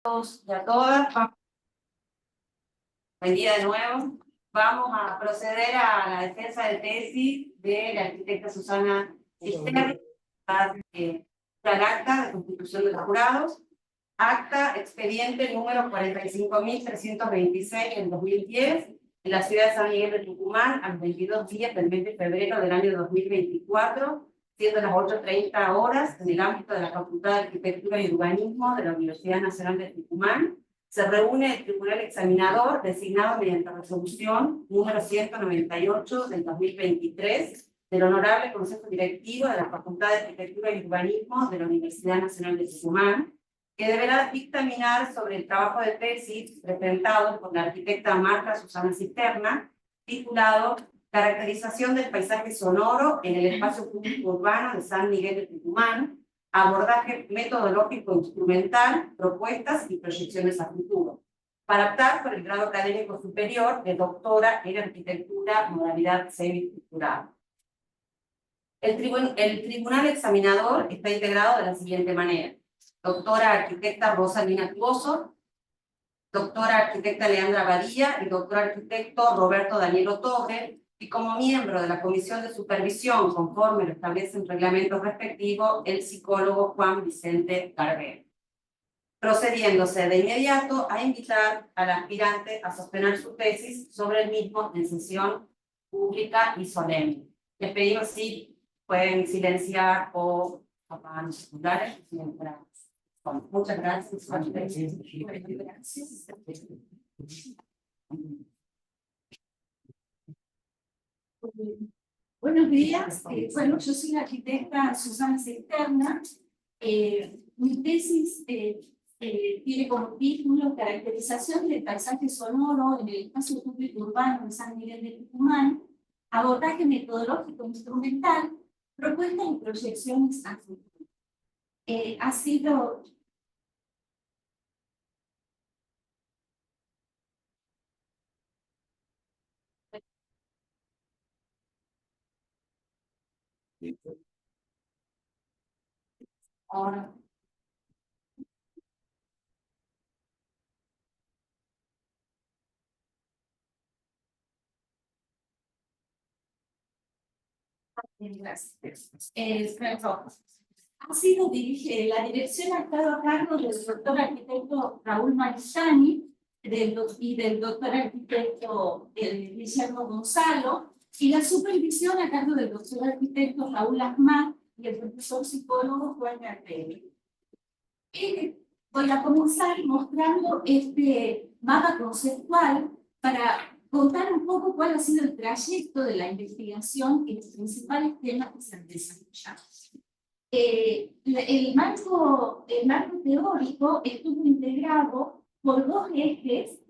Todos y a todas, buen día de nuevo. Vamos a proceder a la defensa de tesis de la arquitecta Susana Cisterna, al acta de constitución de los jurados, acta expediente número 45.326 del 2010, en la ciudad de San Miguel de Tucumán, a los 22 días del mes de febrero del año 2024, siendo las 8:30 horas, en el ámbito de la Facultad de Arquitectura y Urbanismo de la Universidad Nacional de Tucumán. Se reúne el tribunal examinador designado mediante resolución número 198 del 2023 del Honorable Consejo Directivo de la Facultad de Arquitectura y Urbanismo de la Universidad Nacional de Tucumán, que deberá dictaminar sobre el trabajo de tesis presentado por la arquitecta Marta Susana Cisterna, titulado Caracterización del paisaje sonoro en el espacio público urbano de San Miguel de Tucumán, abordaje metodológico instrumental, propuestas y proyecciones a futuro, para optar por el grado académico superior de doctora en arquitectura, modalidad semi-estructural. El tribunal examinador está integrado de la siguiente manera: doctora arquitecta Rosa Lina Tuoso, doctora arquitecta Leandra Badía y doctor arquitecto Roberto Danielo Torre, y como miembro de la comisión de supervisión, conforme lo establecen reglamentos respectivos, el psicólogo Juan Vicente Garbero. Procediéndose de inmediato a invitar al aspirante a sostener su tesis sobre el mismo en sesión pública y solemne. Les pedimos si pueden silenciar o apagar los celulares. Muchas gracias. Buenos días. Bueno, yo soy la arquitecta Susana Cisterna. Mi tesis tiene como título Caracterización del paisaje sonoro en el espacio público urbano de San Miguel de Tucumán, abordaje metodológico instrumental, propuesta y proyecciones a futuro. Ha sido... Ahora... Ha sido la dirección ha estado a cargo del doctor arquitecto Raúl Marizani y del doctor arquitecto Guillermo Gonzalo, y la supervisión a cargo del doctor arquitecto Raúl Asmat y el profesor psicólogo Juan Garbero. Voy a comenzar mostrando este mapa conceptual para contar un poco cuál ha sido el trayecto de la investigación y los principales temas que se han desarrollado. El marco teórico estuvo integrado por dos ejes,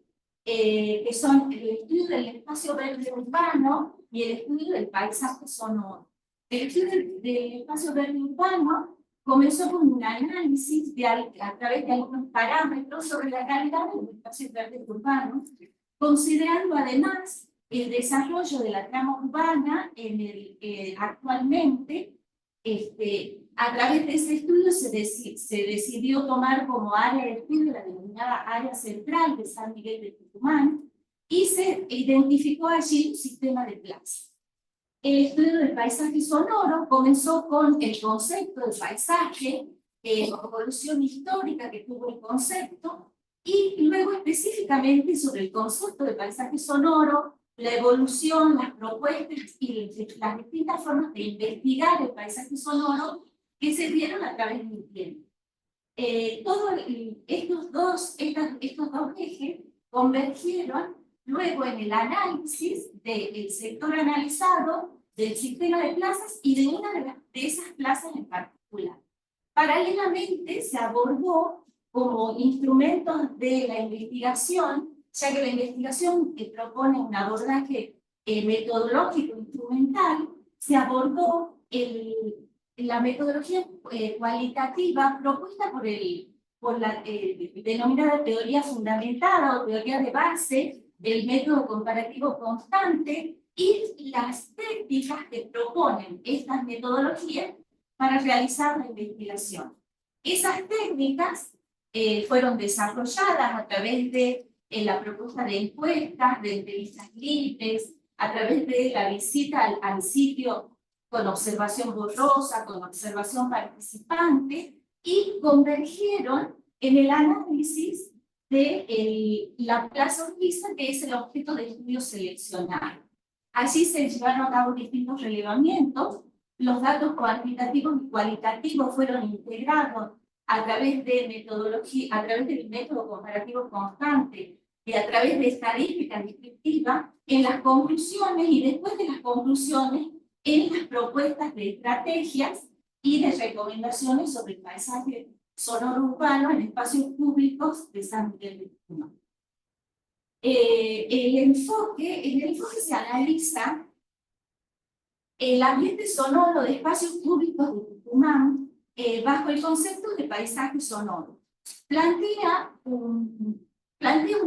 que son el estudio del espacio verde urbano y el estudio del paisaje sonoro. El estudio del espacio verde urbano comenzó con un análisis a través de algunos parámetros sobre la calidad del espacio verde urbano, considerando además el desarrollo de la trama urbana actualmente. A través de ese estudio se decidió tomar como área de estudio la denominada área central de San Miguel de Tucumán, y se identificó allí un sistema de plazas. El estudio del paisaje sonoro comenzó con el concepto del paisaje, la evolución histórica que tuvo el concepto, y luego específicamente sobre el concepto de paisaje sonoro, la evolución, las propuestas y las distintas formas de investigar el paisaje sonoro que se dieron a través del tiempo. Estos dos ejes convergieron luego en el análisis del sector analizado, del sistema de plazas y de una de esas plazas en particular. Paralelamente se abordó como instrumentos de la investigación, ya que la investigación propone un abordaje metodológico instrumental, se abordó la metodología cualitativa propuesta por la denominada teoría fundamentada o teoría de base del método comparativo constante, y las técnicas que proponen estas metodologías para realizar la investigación. Esas técnicas fueron desarrolladas a través de la propuesta de encuestas, de entrevistas libres, a través de la visita al sitio con observación borrosa, con observación participante, y convergieron en el análisis de la plaza Urquiza, que es el objeto de estudio seleccionado. Allí se llevaron a cabo distintos relevamientos, los datos cuantitativos y cualitativos fueron integrados a través de metodología, a través del método comparativo constante y a través de estadística descriptiva en las conclusiones, y después de las conclusiones en las propuestas de estrategias y de recomendaciones sobre el paisaje sonoro urbano en espacios públicos de San Miguel de Tucumán. En el enfoque se analiza el ambiente sonoro de espacios públicos de Tucumán bajo el concepto de paisaje sonoro. Plantea un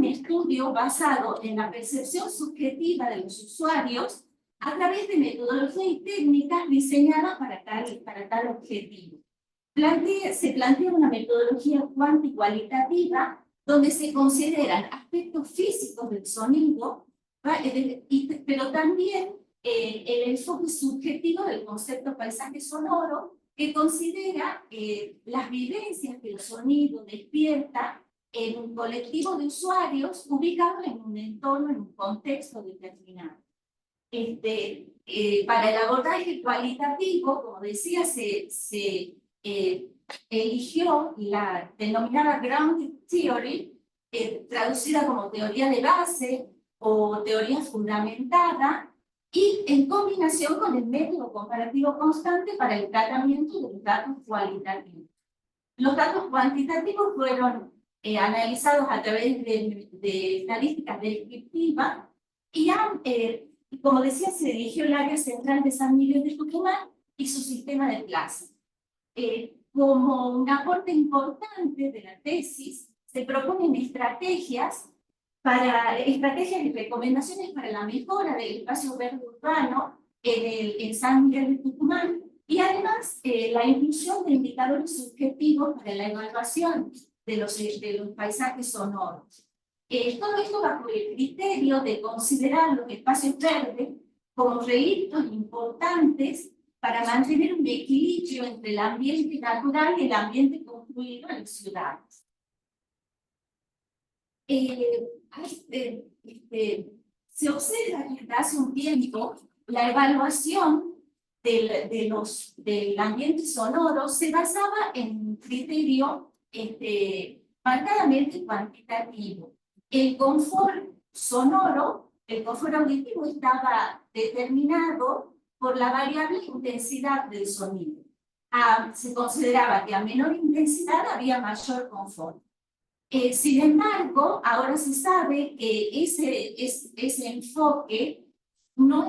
estudio basado en la percepción subjetiva de los usuarios a través de metodologías y técnicas diseñadas para tal objetivo. Se plantea una metodología cuantitativa donde se consideran aspectos físicos del sonido, pero también el enfoque subjetivo del concepto paisaje sonoro, que considera las vivencias que el sonido despierta en un colectivo de usuarios ubicados en un entorno, en un contexto determinado. Para el abordaje cualitativo, como decía, se eligió la denominada Ground Theory, traducida como teoría de base o teoría fundamentada, y en combinación con el método comparativo constante para el tratamiento de los datos cualitativos. Los datos cuantitativos fueron analizados a través de estadísticas descriptivas y como decía, se eligió el área central de San Miguel de Tucumán y su sistema de plazas. Como un aporte importante de la tesis, se proponen estrategias y recomendaciones para la mejora del espacio verde urbano en San Miguel de Tucumán, y además la inclusión de indicadores subjetivos para la evaluación de los paisajes sonoros. Todo esto bajo el criterio de considerar los espacios verdes como recintos importantes para mantener un equilibrio entre el ambiente natural y el ambiente construido en las ciudades. Se observa que desde hace un tiempo la evaluación del ambiente sonoro se basaba en un criterio marcadamente cuantitativo. El confort sonoro, el confort auditivo, estaba determinado por la variable intensidad del sonido. Se consideraba que a menor intensidad había mayor confort. Sin embargo, ahora se sabe que ese enfoque no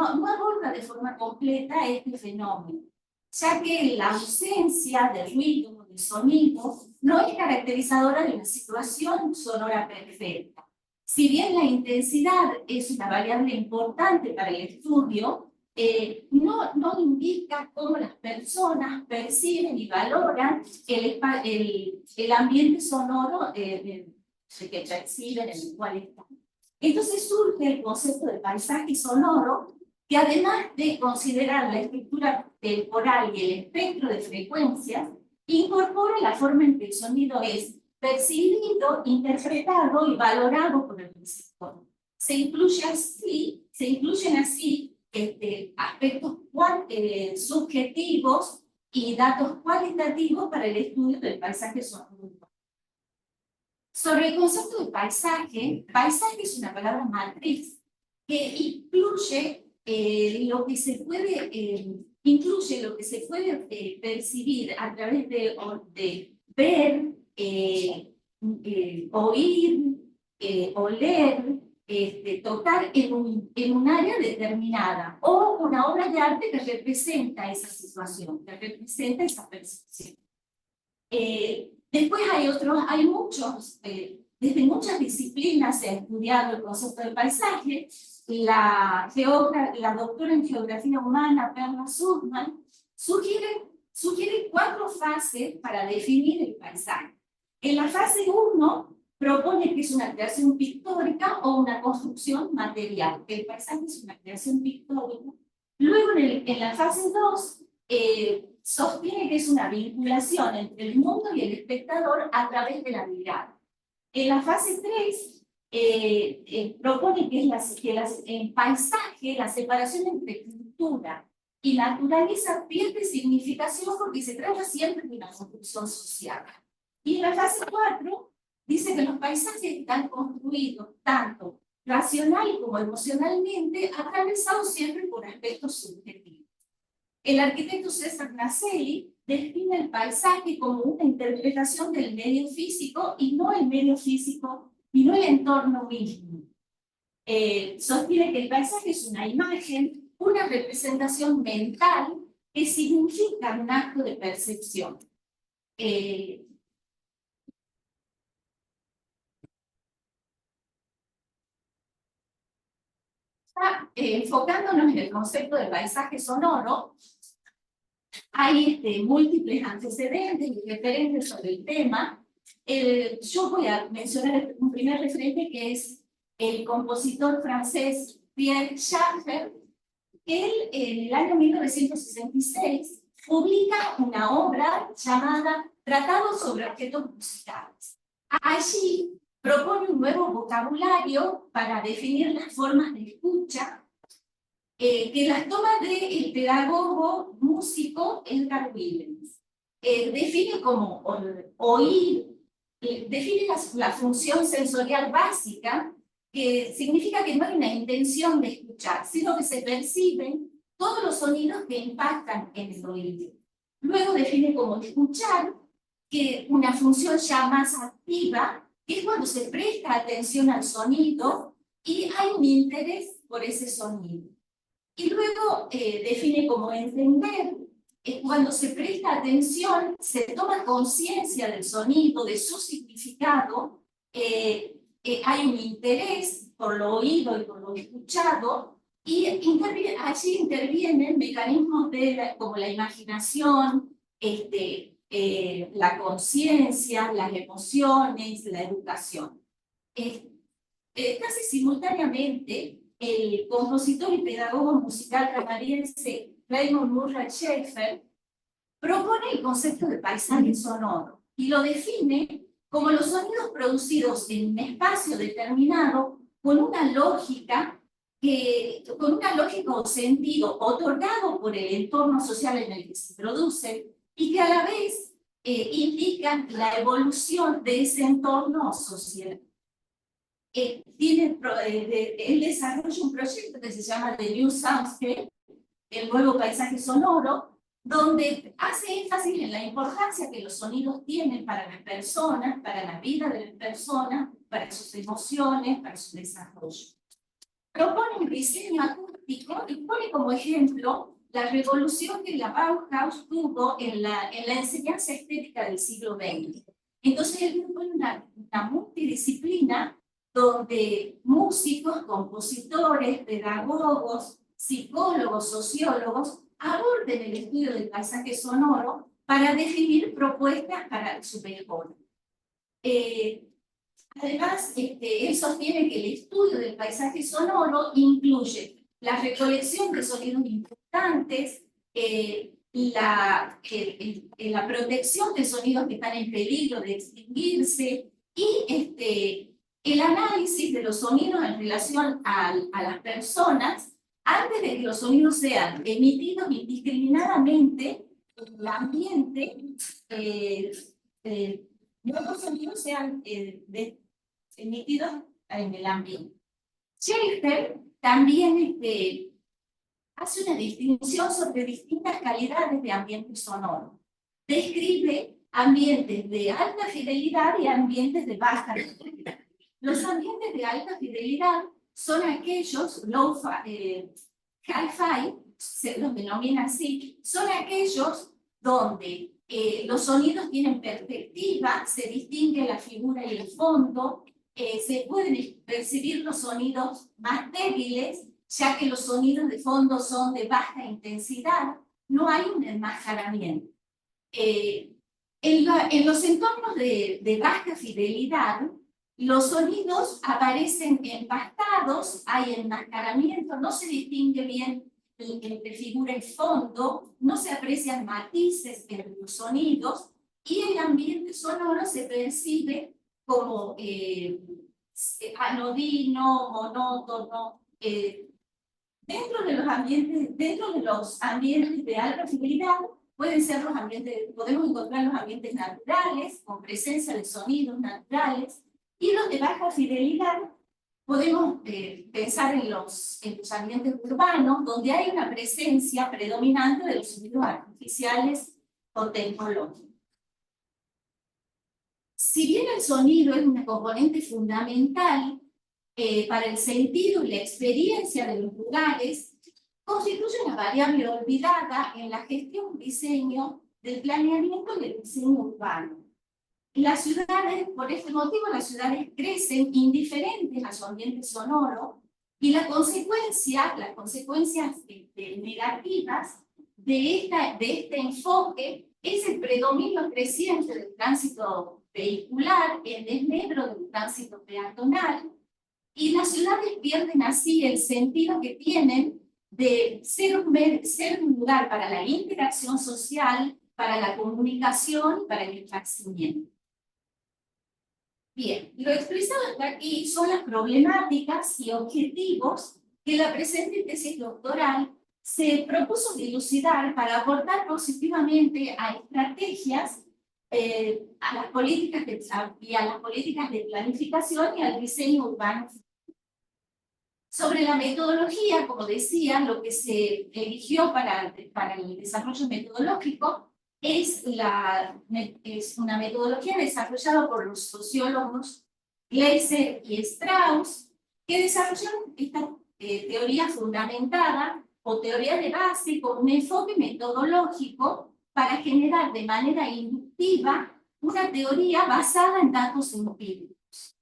aborda de forma completa este fenómeno, ya que la ausencia de ruido, de sonido, no es caracterizadora de una situación sonora perfecta. Si bien la intensidad es una variable importante para el estudio, no indica cómo las personas perciben y valoran el ambiente sonoro que perciben, en el cual están. Entonces surge el concepto de paisaje sonoro, que además de considerar la estructura temporal y el espectro de frecuencias, incorpora la forma en que el sonido es percibido, interpretado y valorado por el receptor. Se incluyen así aspectos subjetivos y datos cualitativos para el estudio del paisaje sonoro. Sobre el concepto de paisaje es una palabra matriz que incluye lo que se puede percibir a través de ver, oír, oler, tocar en un área determinada, o una obra de arte que representa esa situación, que representa esa percepción. Después hay muchos, desde muchas disciplinas se ha estudiado el concepto de paisaje. La doctora en geografía humana, Perla Sussman, sugiere 4 fases para definir el paisaje. En la fase 1 propone que es una creación pictórica o una construcción material, que el paisaje es una creación pictórica. Luego en la fase 2 sostiene que es una vinculación entre el mundo y el espectador a través de la mirada. En la fase 3 propone que el paisaje, la separación entre cultura y naturaleza pierde significación porque se trata siempre de una construcción social. Y en la fase 4 dice que los paisajes están construidos tanto racional como emocionalmente, atravesados siempre por aspectos subjetivos. El arquitecto César Naselli define el paisaje como una interpretación del medio físico y no el medio físico y no el entorno mismo. Sostiene que el paisaje es una imagen, una representación mental que significa un acto de percepción. Enfocándonos en el concepto de paisaje sonoro, hay múltiples antecedentes y referentes sobre el tema. Yo voy a mencionar un primer referente que es el compositor francés Pierre Schaeffer, que él en el año 1966 publica una obra llamada Tratado sobre objetos musicales. Allí propone un nuevo vocabulario para definir las formas de escucha que las toma del pedagogo músico Edgar Williams. Define como oír, define la función sensorial básica, que significa que no hay una intención de escuchar, sino que se perciben todos los sonidos que impactan en el oído. Luego define como escuchar, que una función ya más activa, que es cuando se presta atención al sonido y hay un interés por ese sonido. Y luego define como entender, cuando se presta atención, se toma conciencia del sonido, de su significado, hay un interés por lo oído y por lo escuchado, y allí intervienen mecanismos como la imaginación, la conciencia, las emociones, la educación. Casi simultáneamente, el compositor y pedagogo musical canadiense Raymond Murray Schaeffer propone el concepto de paisaje sonoro y lo define como los sonidos producidos en un espacio determinado con una lógica o sentido otorgado por el entorno social en el que se produce y que a la vez indican la evolución de ese entorno social. Él desarrolla un proyecto que se llama The New Soundscape, el nuevo paisaje sonoro, donde hace énfasis en la importancia que los sonidos tienen para las personas, para la vida de las personas, para sus emociones, para su desarrollo. Propone un diseño acústico y pone como ejemplo la revolución que la Bauhaus tuvo en la enseñanza estética del siglo XX. Entonces él propone una multidisciplina donde músicos, compositores, pedagogos, psicólogos, sociólogos aborden el estudio del paisaje sonoro para definir propuestas para su mejora. Además, él sostiene que el estudio del paisaje sonoro incluye la recolección de sonidos importantes, la protección de sonidos que están en peligro de extinguirse y el análisis de los sonidos en relación a las personas antes de que los sonidos sean emitidos indiscriminadamente en el ambiente, no los sonidos sean emitidos en el ambiente. Schaeffer también hace una distinción sobre distintas calidades de ambientes sonoros. Describe ambientes de alta fidelidad y ambientes de baja fidelidad. Los ambientes de alta fidelidad son aquellos hi-fi, se los denomina así, son aquellos donde los sonidos tienen perspectiva, se distingue la figura y el fondo, se pueden percibir los sonidos más débiles, ya que los sonidos de fondo son de baja intensidad, no hay un enmascaramiento. En los entornos de baja fidelidad, los sonidos aparecen empastados, hay enmascaramiento, no se distingue bien entre figura y fondo, no se aprecian matices en los sonidos, y el ambiente sonoro se percibe como anodino, monótono. Dentro de los ambientes de alta fidelidad, pueden ser los ambientes, podemos encontrar los ambientes naturales, con presencia de sonidos naturales, y los de baja fidelidad, podemos pensar en los ambientes urbanos, donde hay una presencia predominante de los sonidos artificiales o tecnológicos. Si bien el sonido es una componente fundamental para el sentido y la experiencia de los lugares, constituye una variable olvidada en la gestión y diseño del planeamiento y del diseño urbano. Las ciudades, por este motivo, las ciudades crecen indiferentes a su ambiente sonoro, y las consecuencias negativas de este enfoque es el predominio creciente del tránsito vehicular, el desmedro del tránsito peatonal, y las ciudades pierden así el sentido que tienen de ser un lugar para la interacción social, para la comunicación y para el esparcimiento. Bien, lo expresado hasta aquí son las problemáticas y objetivos que la presente tesis doctoral se propuso dilucidar para aportar positivamente a estrategias, a las políticas de planificación y al diseño urbano. Sobre la metodología, como decía, lo que se eligió para el desarrollo metodológico es una metodología desarrollada por los sociólogos Gleiser y Strauss, que desarrollaron esta teoría fundamentada o teoría de base con un enfoque metodológico para generar de manera inductiva una teoría basada en datos empíricos.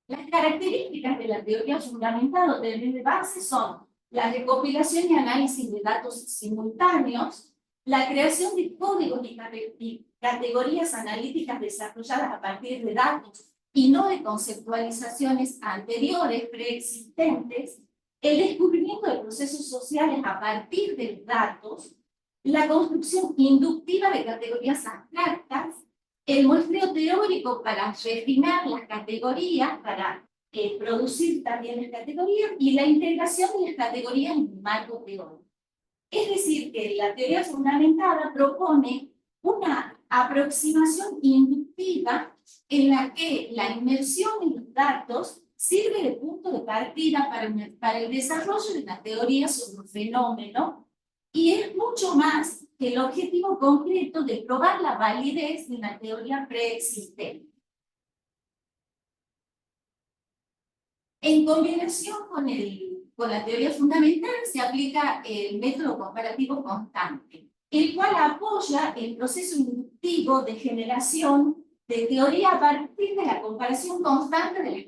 Las características de la teoría fundamentada o teoría de base son la recopilación y análisis de datos simultáneos, la creación de códigos y categorías analíticas desarrolladas a partir de datos y no de conceptualizaciones anteriores, preexistentes, el descubrimiento de procesos sociales a partir de datos, la construcción inductiva de categorías abstractas, el muestreo teórico para refinar las categorías, para producir también las categorías, y la integración de las categorías en un marco teórico. Es decir, que la teoría fundamentada propone una aproximación inductiva en la que la inmersión en los datos sirve de punto de partida para el desarrollo de una teoría sobre un fenómeno, y es mucho más que el objetivo concreto de probar la validez de una teoría preexistente. En combinación con la teoría fundamental se aplica el método comparativo constante, el cual apoya el proceso inductivo de generación de teoría a partir de la comparación constante de las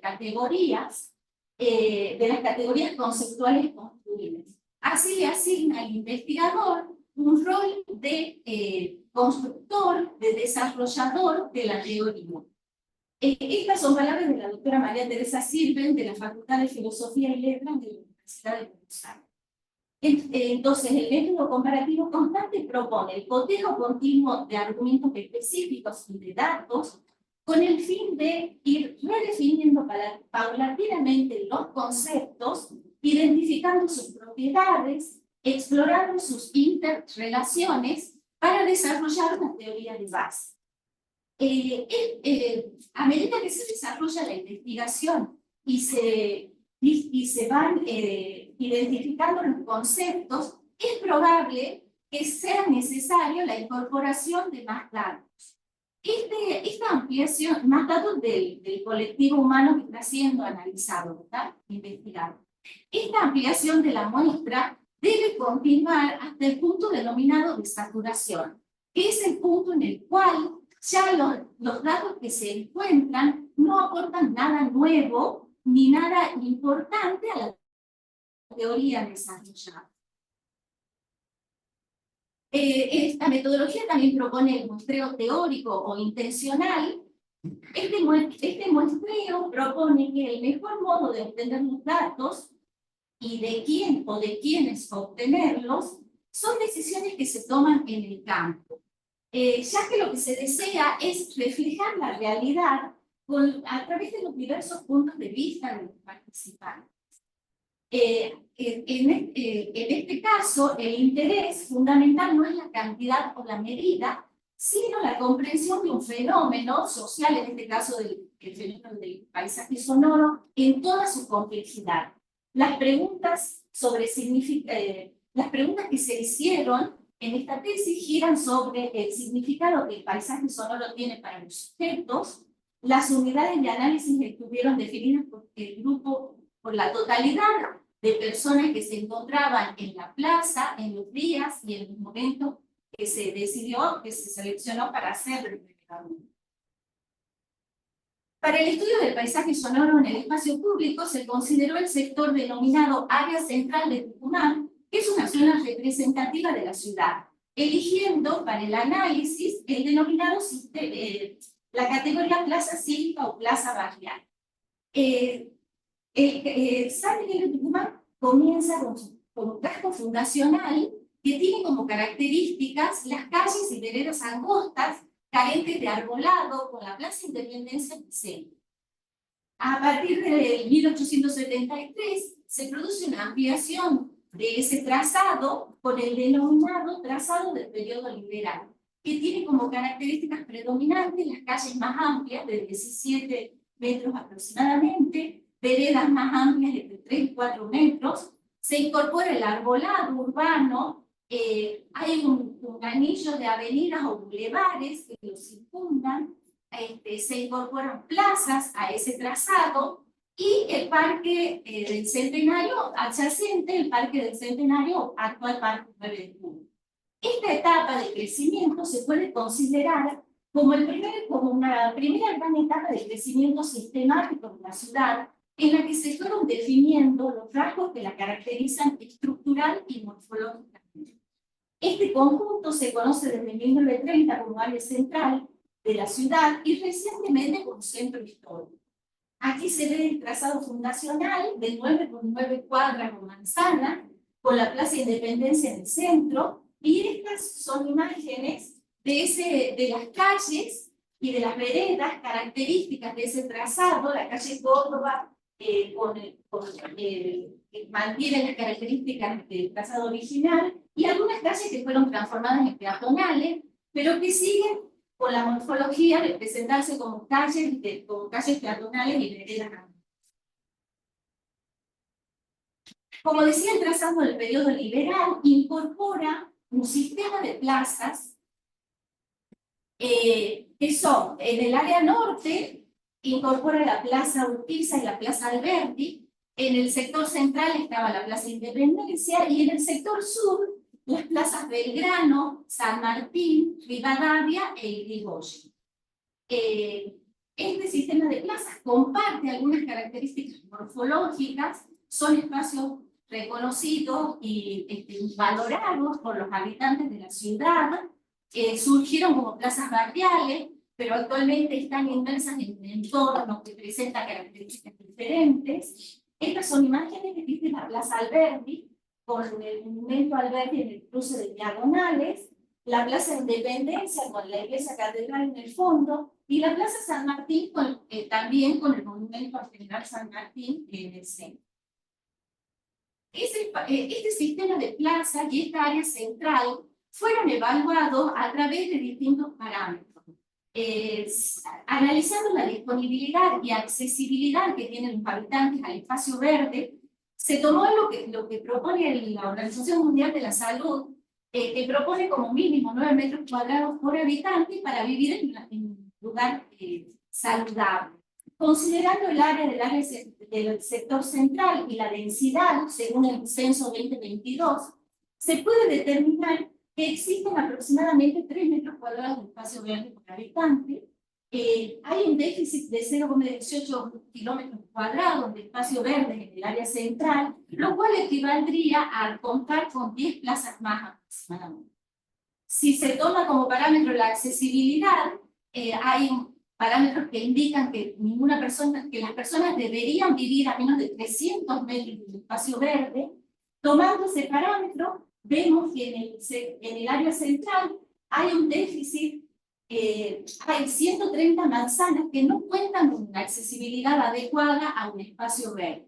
categorías conceptuales construidas. Así le asigna al investigador un rol de constructor, de desarrollador de la teoría. Estas son palabras de la doctora María Teresa Sirven, de la Facultad de Filosofía y Letras de la Universidad de Buenos Aires. Entonces, el método comparativo constante propone el cotejo continuo de argumentos específicos y de datos con el fin de ir redefiniendo paulatinamente los conceptos, identificando sus propiedades, explorando sus interrelaciones para desarrollar una teoría de base. A medida que se desarrolla la investigación y se van identificando los conceptos, es probable que sea necesario la incorporación de más datos. Esta ampliación, más datos del colectivo humano que está siendo analizado, ¿verdad? Investigado. Esta ampliación de la muestra debe continuar hasta el punto denominado de saturación, que es el punto en el cual ya los datos que se encuentran no aportan nada nuevo ni nada importante a la teoría desarrollada. Esta metodología también propone el muestreo teórico o intencional. Este muestreo propone que el mejor modo de obtener los datos y de quién o de quiénes obtenerlos son decisiones que se toman en el campo, ya que lo que se desea es reflejar la realidad a través de los diversos puntos de vista de los participantes. En este caso, el interés fundamental no es la cantidad o la medida, sino la comprensión de un fenómeno social, en este caso el fenómeno del paisaje sonoro, en toda su complejidad. Las preguntas que se hicieron en esta tesis giran sobre el significado que el paisaje sonoro tiene para los sujetos. Las unidades de análisis estuvieron definidas por el grupo, por la totalidad de personas que se encontraban en la plaza, en los días y en los momentos que se decidió, que se seleccionó para hacer. Para el estudio del paisaje sonoro en el espacio público se consideró el sector denominado Área Central de Tucumán, que es una zona representativa de la ciudad, eligiendo para el análisis el denominado la categoría plaza cívica o plaza barrial. San Miguel de Tucumán comienza con un casco fundacional que tiene como características las calles y veredas angostas, carentes de arbolado, con la Plaza Independencia en el centro. A partir de 1873 se produce una ampliación de ese trazado con el denominado trazado del periodo liberal, que tiene como características predominantes las calles más amplias, de 17 metros aproximadamente, veredas más amplias de 3 y 4 metros, se incorpora el arbolado urbano, hay un anillo de avenidas o bulevares que lo circundan, se incorporan plazas a ese trazado, y el Parque del Centenario adyacente, el Parque del Centenario, actual Parque 9 de Julio. Esta etapa de crecimiento se puede considerar como una primera gran etapa de crecimiento sistemático de la ciudad, en la que se fueron definiendo los rasgos que la caracterizan estructural y morfológicamente. Este conjunto se conoce desde 1930 como área central de la ciudad y recientemente como centro histórico. Aquí se ve el trazado fundacional de 9 por 9 cuadras o manzana, con la Plaza Independencia en el centro, y estas son imágenes de las calles y de las veredas características de ese trazado. La calle Córdoba mantiene las características del trazado original, y algunas calles que fueron transformadas en peatonales, pero que siguen con la morfología de presentarse como calles peatonales y veredas. Como decía, el trazado del periodo liberal incorpora un sistema de plazas que son, en el área norte, incorpora la Plaza Urquiza y la Plaza Alberti. En el sector central estaba la Plaza Independencia, y en el sector sur las plazas Belgrano, San Martín, Rivadavia e Irigoyen. Este sistema de plazas comparte algunas características morfológicas, son espacios reconocidos y valorados por los habitantes de la ciudad, surgieron como plazas barriales, pero actualmente están inmersas en entornos que presentan características diferentes. Estas son imágenes que tiene la Plaza Alberti, con el monumento Alberti en el cruce de diagonales, la Plaza Independencia con la Iglesia Catedral en el fondo, y la Plaza San Martín también con el monumento al general San Martín en el centro. Este sistema de plazas y esta área central fueron evaluados a través de distintos parámetros. Analizando la disponibilidad y accesibilidad que tienen los habitantes al espacio verde, se tomó lo que propone la Organización Mundial de la Salud, que propone como mínimo 9 metros cuadrados por habitante para vivir en un lugar saludable. Considerando el área del sector central y la densidad, según el censo 2022, se puede determinar que existen aproximadamente 3 metros cuadrados de espacio verde por habitante. Hay un déficit de 0,18 kilómetros cuadrados de espacio verde en el área central, lo cual equivaldría a contar con 10 plazas más aproximadamente. Si se toma como parámetro la accesibilidad, hay parámetros que indican que las personas deberían vivir a menos de 300 metros de espacio verde. Tomando ese parámetro, vemos que en el área central hay un déficit, hay 130 manzanas que no cuentan con una accesibilidad adecuada a un espacio verde.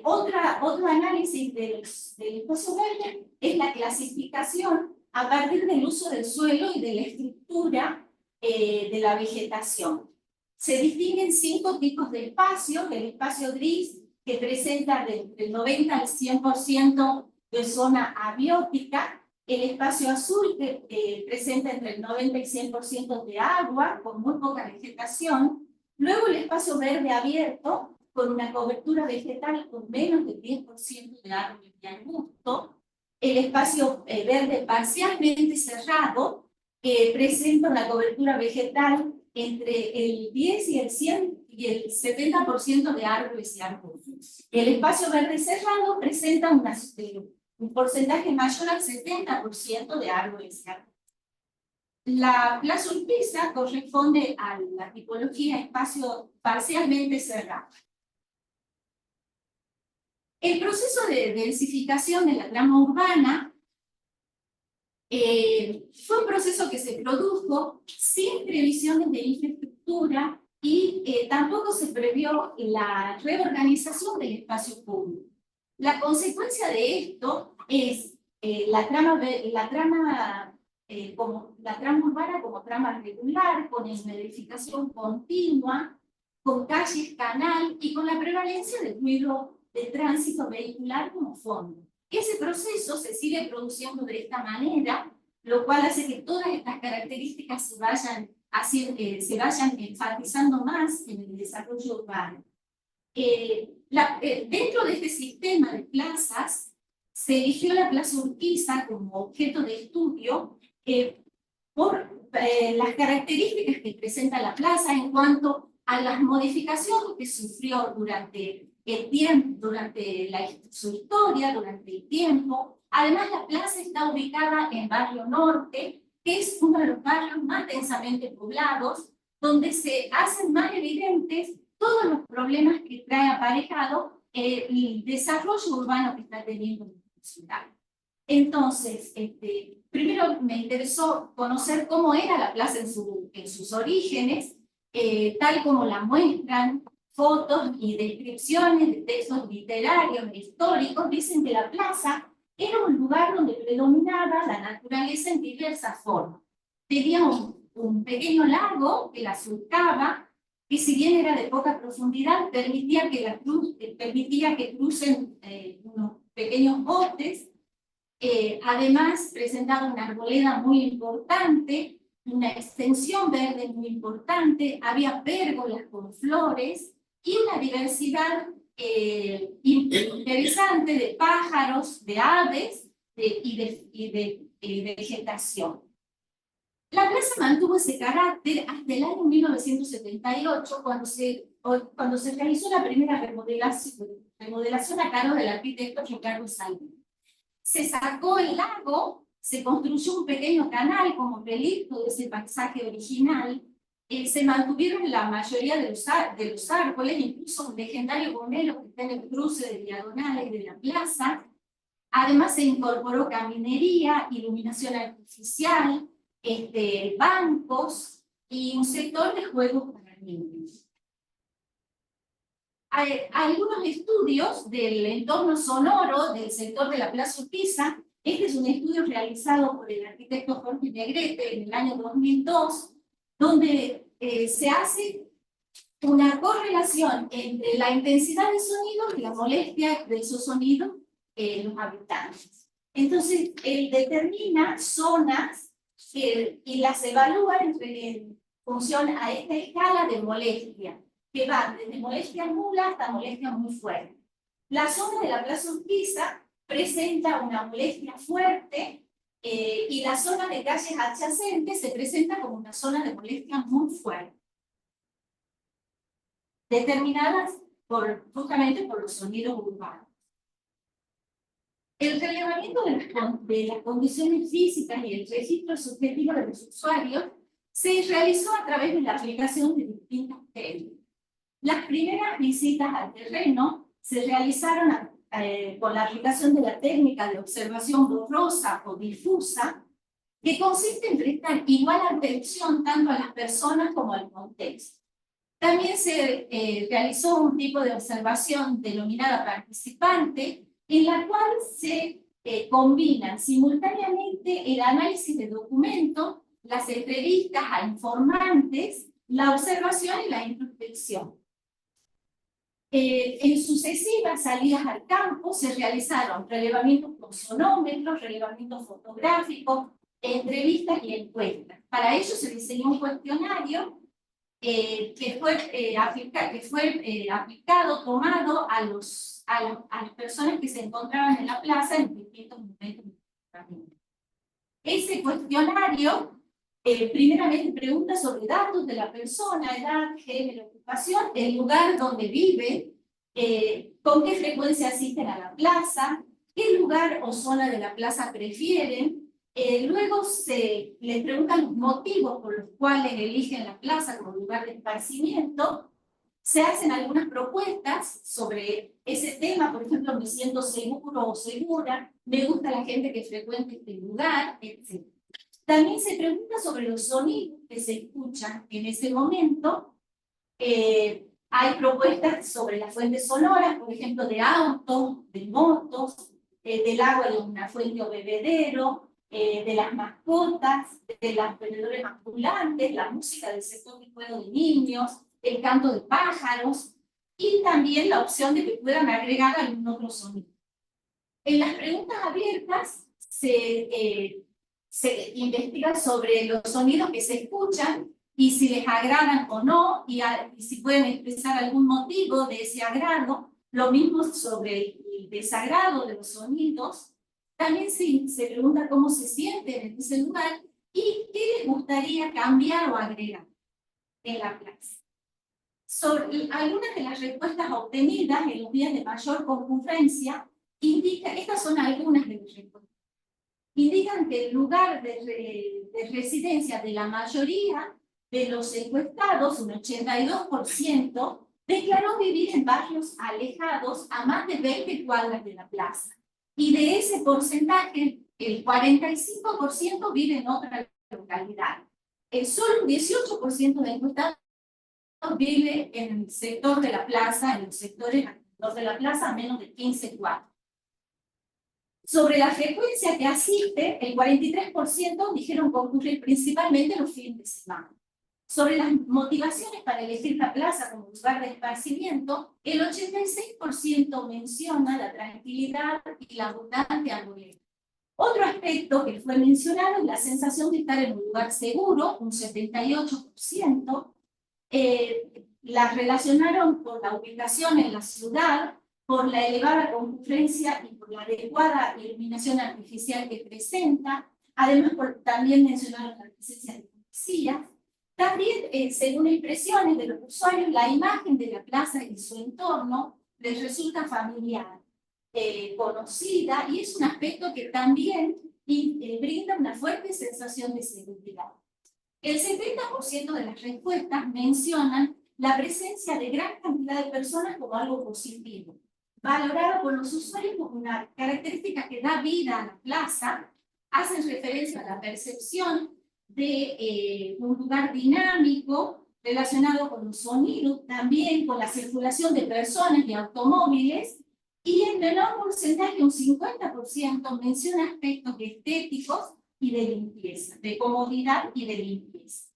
Otro análisis del espacio verde es la clasificación a partir del uso del suelo y de la estructura de la vegetación. Se distinguen 5 tipos de espacio: el espacio gris, que presenta del 90 al 100% de zona abiótica; el espacio azul, que presenta entre el 90 y 100% de agua, con muy poca vegetación; luego el espacio verde abierto, con una cobertura vegetal con menos del 10% de árboles de arbusto; el espacio verde parcialmente cerrado, que presenta una cobertura vegetal entre el 10 y el 100 y el 70% de árboles y arbustos. El espacio verde cerrado presenta un porcentaje mayor al 70% de árboles y arbustos. La Plaza Urquiza corresponde a la tipología espacio parcialmente cerrado. El proceso de densificación de la trama urbana fue un proceso que se produjo sin previsiones de infraestructura y tampoco se previó la reorganización del espacio público. La consecuencia de esto es la trama urbana como trama regular, con edificación continua, con calles canal y con la prevalencia del ruido de tránsito vehicular como fondo. Ese proceso se sigue produciendo de esta manera, lo cual hace que todas estas características se vayan enfatizando más en el desarrollo urbano. Dentro de este sistema de plazas, se eligió la Plaza Urquiza como objeto de estudio por las características que presenta la plaza en cuanto a las modificaciones que sufrió durante el tiempo, durante su historia, durante el tiempo. Además, la plaza está ubicada en Barrio Norte, que es uno de los barrios más densamente poblados, donde se hacen más evidentes todos los problemas que trae aparejado el desarrollo urbano que está teniendo la ciudad. Entonces, primero me interesó conocer cómo era la plaza en sus orígenes, tal como la muestran fotos y descripciones de textos literarios e históricos. Dicen que la plaza era un lugar donde predominaba la naturaleza en diversas formas. Tenía un pequeño lago que la surcaba, que si bien era de poca profundidad, permitía que crucen unos pequeños botes. Además, presentaba una arboleda muy importante, una extensión verde muy importante, había pérgolas con flores y una diversidad interesante de pájaros, de aves y de vegetación. La plaza mantuvo ese carácter hasta el año 1978, cuando se realizó la primera remodelación a cargo del arquitecto Ricardo Salvi. Se sacó el lago, se construyó un pequeño canal como relicto de ese paisaje original, se mantuvieron la mayoría de los árboles, incluso un legendario gomero que está en el cruce de diagonales de la plaza. Además se incorporó caminería, iluminación artificial, bancos y un sector de juegos para niños. Hay algunos estudios del entorno sonoro del sector de la Plaza Urquiza. Este es un estudio realizado por el arquitecto Jorge Negrete en el año 2002, donde se hace una correlación entre la intensidad de sonido y la molestia de esos sonidos en los habitantes. Entonces, él determina zonas y las evalúa en función a esta escala de molestia, que van desde molestia nula hasta molestia muy fuerte. La zona de la Plaza Urquiza presenta una molestia fuerte y la zona de calles adyacentes se presenta como una zona de molestia muy fuerte, determinadas justamente por los sonidos urbanos. El relevamiento de las condiciones físicas y el registro subjetivo de los usuarios se realizó a través de la aplicación de distintas técnicas. Las primeras visitas al terreno se realizaron con la aplicación de la técnica de observación borrosa o difusa, que consiste en prestar igual atención tanto a las personas como al contexto. También se realizó un tipo de observación denominada participante, en la cual se combinan simultáneamente el análisis de documentos, las entrevistas a informantes, la observación y la introspección. En sucesivas salidas al campo se realizaron relevamientos con sonómetros, relevamientos fotográficos, entrevistas y encuestas. Para ello se diseñó un cuestionario que fue aplicado, tomado a las personas que se encontraban en la plaza en distintos momentos. Ese cuestionario primeramente pregunta sobre datos de la persona, edad, género, ocupación, el lugar donde vive, con qué frecuencia asisten a la plaza, qué lugar o zona de la plaza prefieren. Luego se les preguntan los motivos por los cuales eligen la plaza como lugar de esparcimiento. Se hacen algunas propuestas sobre ese tema, por ejemplo, me siento seguro o segura, me gusta la gente que frecuente este lugar, etc. También se pregunta sobre los sonidos que se escuchan en ese momento. Hay propuestas sobre las fuentes sonoras, por ejemplo, de autos, de motos, del agua de una fuente o bebedero, de las mascotas, de los vendedores ambulantes, la música del sector de juego de niños, el canto de pájaros, y también la opción de que puedan agregar algún otro sonido. En las preguntas abiertas se investiga sobre los sonidos que se escuchan y si les agradan o no, y si pueden expresar algún motivo de ese agrado. Lo mismo sobre el desagrado de los sonidos. También se pregunta cómo se sienten en ese lugar y qué les gustaría cambiar o agregar en la plaza. Sobre algunas de las respuestas obtenidas en los días de mayor concurrencia, estas son algunas de las respuestas. Indican que el lugar de residencia de la mayoría de los encuestados, un 82%, declaró vivir en barrios alejados a más de 20 cuadras de la plaza. Y de ese porcentaje, el 45% vive en otra localidad. Solo un 18% de encuestados vive en el sector de la plaza, en los sectores alrededor de la plaza, a menos de 15 cuadras. Sobre la frecuencia que asiste, el 43% dijeron concurrir principalmente los fines de semana. Sobre las motivaciones para elegir la plaza como lugar de esparcimiento, el 86% menciona la tranquilidad y la abundante armonía. Otro aspecto que fue mencionado es la sensación de estar en un lugar seguro, un 78%. La relacionaron con la ubicación en la ciudad, por la elevada concurrencia y por la adecuada iluminación artificial que presenta. Además, también mencionaron la presencia de policías. También, según expresiones de los usuarios, la imagen de la plaza y su entorno les resulta familiar, conocida, y es un aspecto que también brinda una fuerte sensación de seguridad. El 70% de las respuestas mencionan la presencia de gran cantidad de personas como algo positivo, valorado por los usuarios como una característica que da vida a la plaza. Hacen referencia a la percepción de un lugar dinámico relacionado con los sonidos, también con la circulación de personas y automóviles, y en menor porcentaje, un 50%, menciona aspectos estéticos y de limpieza, de comodidad y de limpieza.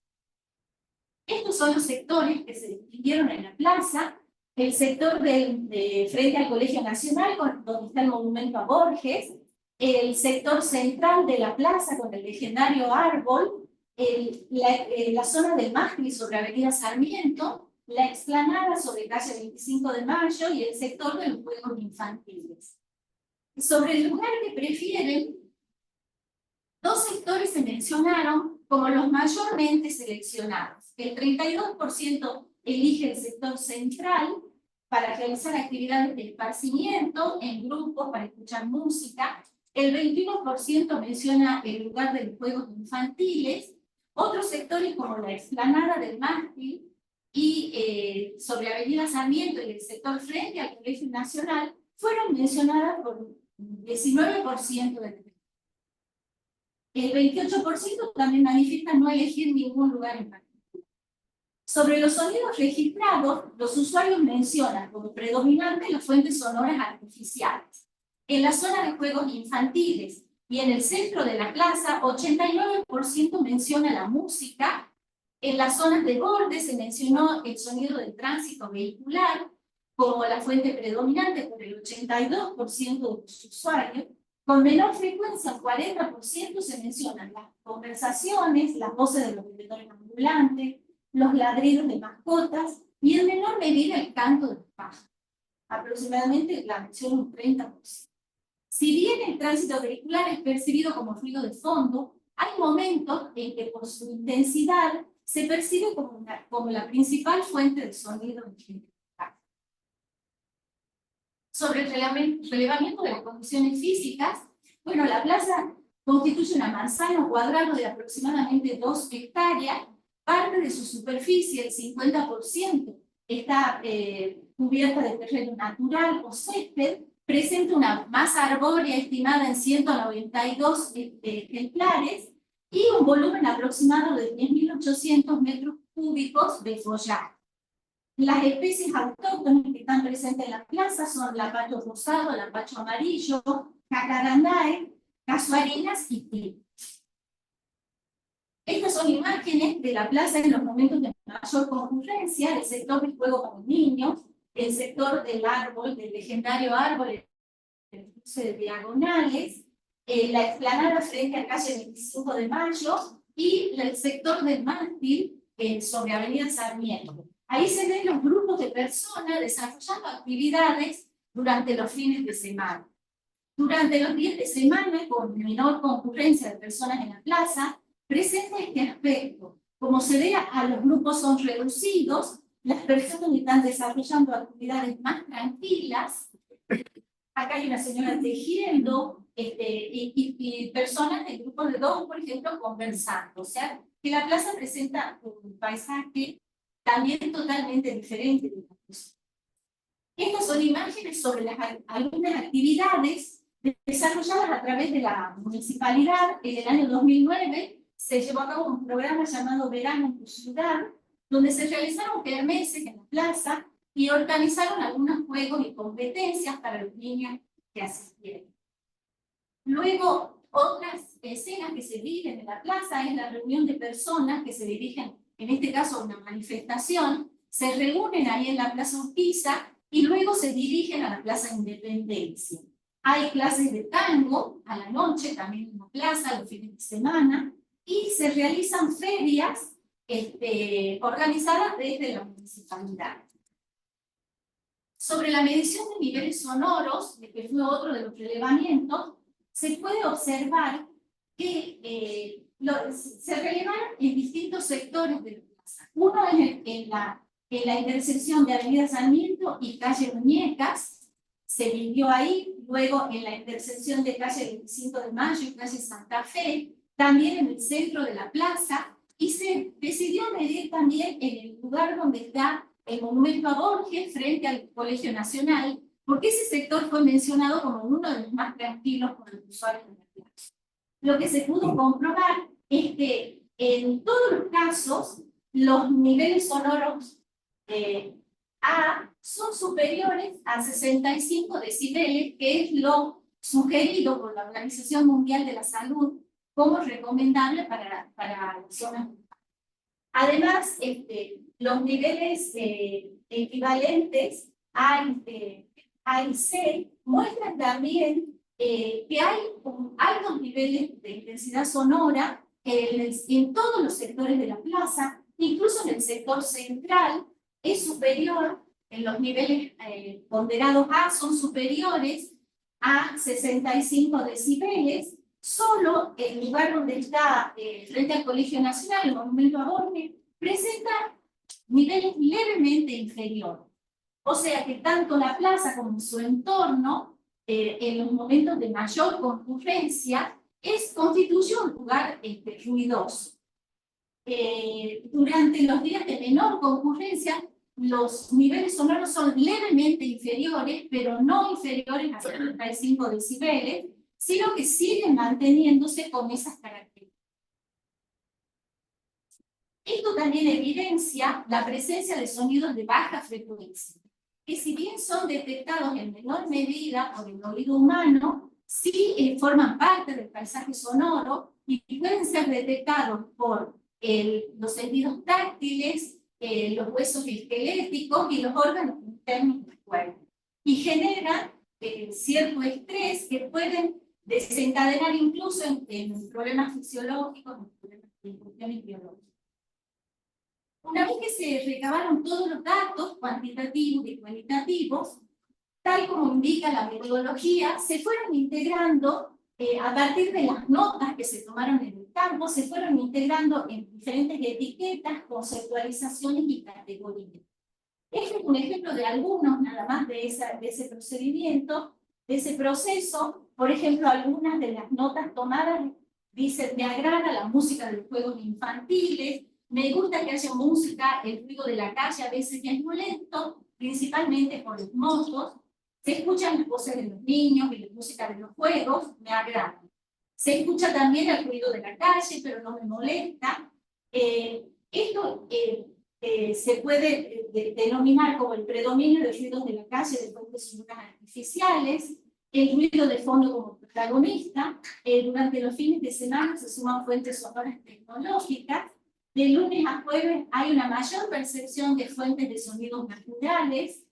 Estos son los sectores que se distinguieron en la plaza. El sector de frente al Colegio Nacional, donde está el monumento a Borges, el sector central de la plaza con el legendario árbol, la zona del mástil sobre Avenida Sarmiento, la explanada sobre calle 25 de Mayo y el sector de los juegos infantiles. Sobre el lugar que prefieren, dos sectores se mencionaron como los mayormente seleccionados. El 32% elige el sector central, para realizar actividades de esparcimiento en grupos para escuchar música. El 21% menciona el lugar de los juegos infantiles. Otros sectores como la explanada del mástil y sobre Avenida Sarmiento y el sector frente al Colegio Nacional fueron mencionadas por 19% del territorio. El 28% también manifiesta no elegir ningún lugar en particular. Sobre los sonidos registrados, los usuarios mencionan como predominante las fuentes sonoras artificiales. En la zona de juegos infantiles y en el centro de la plaza, 89% menciona la música. En las zonas de borde se mencionó el sonido del tránsito vehicular como la fuente predominante por el 82% de los usuarios. Con menor frecuencia, el 40% se mencionan las conversaciones, las voces de los vendedores ambulantes, los ladridos de mascotas y en menor medida el canto de los pájaros. Aproximadamente la mención un 30%. Si bien el tránsito vehicular es percibido como ruido de fondo, hay momentos en que por su intensidad se percibe como la principal fuente de sonido en general. Sobre el relevamiento de las condiciones físicas, bueno, la plaza constituye una manzana cuadrado de aproximadamente 2 hectáreas. Parte de su superficie, el 50%, está cubierta de terreno natural o césped, presenta una masa arbórea estimada en 192 ejemplares y un volumen aproximado de 10.800 metros cúbicos de follaje. Las especies autóctonas que están presentes en la plaza son lapacho rosado, lapacho amarillo, jacarandae, casuarinas y tilo. Estas son imágenes de la plaza en los momentos de mayor concurrencia, el sector del juego para los niños, el sector del árbol, del legendario árbol, el cruce de diagonales, la explanada frente a calle 25 de Mayo y el sector del mástil sobre Avenida Sarmiento. Ahí se ven los grupos de personas desarrollando actividades durante los fines de semana. Durante los días de semana, con menor concurrencia de personas en la plaza, presenta este aspecto. Como se ve, a los grupos son reducidos, las personas están desarrollando actividades más tranquilas. Acá hay una señora tejiendo y personas de grupos de 2, por ejemplo, conversando. O sea, que la plaza presenta un paisaje también totalmente diferente de la plaza. Estas son imágenes sobre algunas actividades desarrolladas a través de la municipalidad. En el año 2009 se llevó a cabo un programa llamado Verano en tu Ciudad, donde se realizaron kermeses en la plaza y organizaron algunos juegos y competencias para los niños que asistieron. Luego, otras escenas que se viven en la plaza es la reunión de personas que se dirigen, en este caso una manifestación, se reúnen ahí en la Plaza Urquiza y luego se dirigen a la Plaza Independencia. Hay clases de tango a la noche, también en la plaza, los fines de semana, y se realizan ferias organizadas desde la municipalidad. Sobre la medición de niveles sonoros, que fue otro de los relevamientos, se puede observar que se relevaron en distintos sectores de la plaza. Uno es en la intersección de Avenida Sarmiento y calle Muñecas, se vivió ahí. Luego en la intersección de calle 25 de Mayo y calle Santa Fe, también en el centro de la plaza, y se decidió medir también en el lugar donde está el monumento a Borges frente al Colegio Nacional, porque ese sector fue mencionado como uno de los más tranquilos por los usuarios de la plaza. Lo que se pudo comprobar es que en todos los casos los niveles sonoros A son superiores a 65 decibeles, que es lo sugerido por la Organización Mundial de la Salud como recomendable para las zonas. Además, los niveles equivalentes A y C muestran también que hay altos niveles de intensidad sonora en todos los sectores de la plaza, incluso en el sector central es superior, en los niveles ponderados A son superiores a 65 decibeles, solo el lugar donde está frente al Colegio Nacional, el monumento a Borges, presenta niveles levemente inferiores. O sea que tanto la plaza como su entorno, en los momentos de mayor concurrencia, constituye un lugar ruidoso. Durante los días de menor concurrencia, los niveles sonoros son levemente inferiores, pero no inferiores a 75 decibeles, sino que siguen manteniéndose con esas características. Esto también evidencia la presencia de sonidos de baja frecuencia, que si bien son detectados en menor medida por el oído humano, sí forman parte del paisaje sonoro y pueden ser detectados por los sentidos táctiles, los huesos esqueléticos y los órganos internos del cuerpo. Y generan cierto estrés que pueden desencadenar incluso en problemas fisiológicos, en problemas de cuestiones biológicas. Una vez que se recabaron todos los datos cuantitativos y cualitativos, tal como indica la metodología, se fueron integrando a partir de las notas que se tomaron en el campo, se fueron integrando en diferentes etiquetas, conceptualizaciones y categorías. Este es un ejemplo de algunos nada más de ese procedimiento, de ese proceso. Por ejemplo, algunas de las notas tomadas dicen: me agrada la música de los juegos infantiles, me gusta que haya música, el ruido de la calle a veces ya es violento, principalmente por los motos. Se escuchan las voces de los niños y la música de los juegos, me agrada. Se escucha también el ruido de la calle, pero no me molesta. Esto se puede denominar como el predominio de ruidos de la calle de fuentes sonoras artificiales, el ruido de fondo como protagonista. Durante los fines de semana se suman fuentes sonoras tecnológicas. De lunes a jueves hay una mayor percepción de fuentes de sonidos naturales,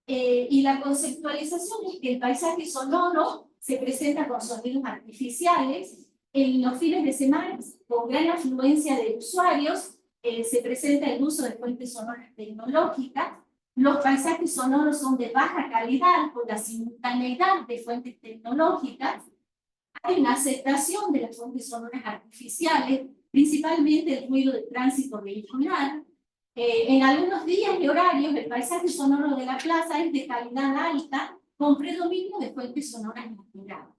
y la conceptualización es que el paisaje sonoro se presenta con sonidos artificiales. En los fines de semana, con gran afluencia de usuarios, se presenta el uso de fuentes sonoras tecnológicas. Los paisajes sonoros son de baja calidad por la simultaneidad de fuentes tecnológicas. Hay una aceptación de las fuentes sonoras artificiales, principalmente el ruido de tránsito vehicular. En algunos días y horarios, el paisaje sonoro de la plaza es de calidad alta, con predominio de fuentes sonoras naturales.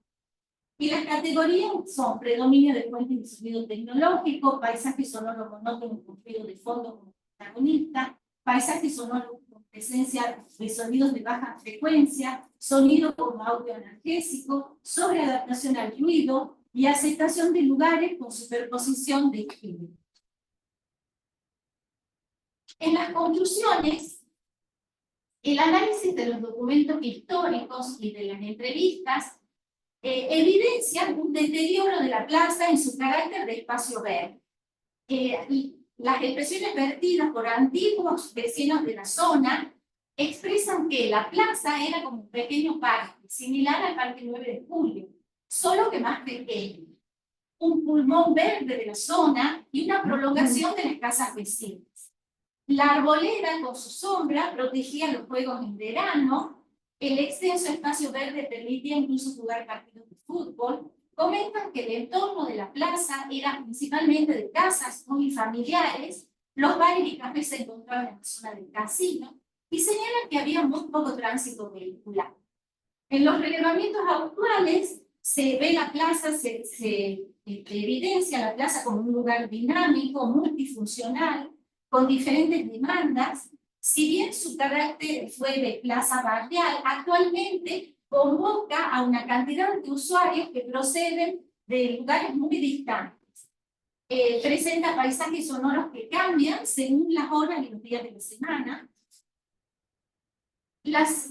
Y las categorías son predominio de fuentes de sonido tecnológico, paisaje sonoro monótono con ruido de fondo como protagonista, paisaje sonoro con presencia de sonidos de baja frecuencia, sonido como audio analgésico, sobreadaptación al ruido y aceptación de lugares con superposición de género. En las conclusiones, el análisis de los documentos históricos y de las entrevistas evidencian un deterioro de la plaza en su carácter de espacio verde. Las expresiones vertidas por antiguos vecinos de la zona expresan que la plaza era como un pequeño parque, similar al Parque 9 de Julio, solo que más pequeño. Un pulmón verde de la zona y una prolongación de las casas vecinas. La arboleda con su sombra protegía los juegos en verano. El extenso espacio verde permitía incluso jugar partidos de fútbol. Comentan que el entorno de la plaza era principalmente de casas muy familiares. Los bares y cafés se encontraban en la zona del casino y señalan que había muy poco tránsito vehicular. En los relevamientos actuales se ve la plaza, se evidencia la plaza como un lugar dinámico, multifuncional, con diferentes demandas. Si bien su carácter fue de plaza barrial, actualmente convoca a una cantidad de usuarios que proceden de lugares muy distantes. Presenta paisajes sonoros que cambian según las horas y los días de la semana.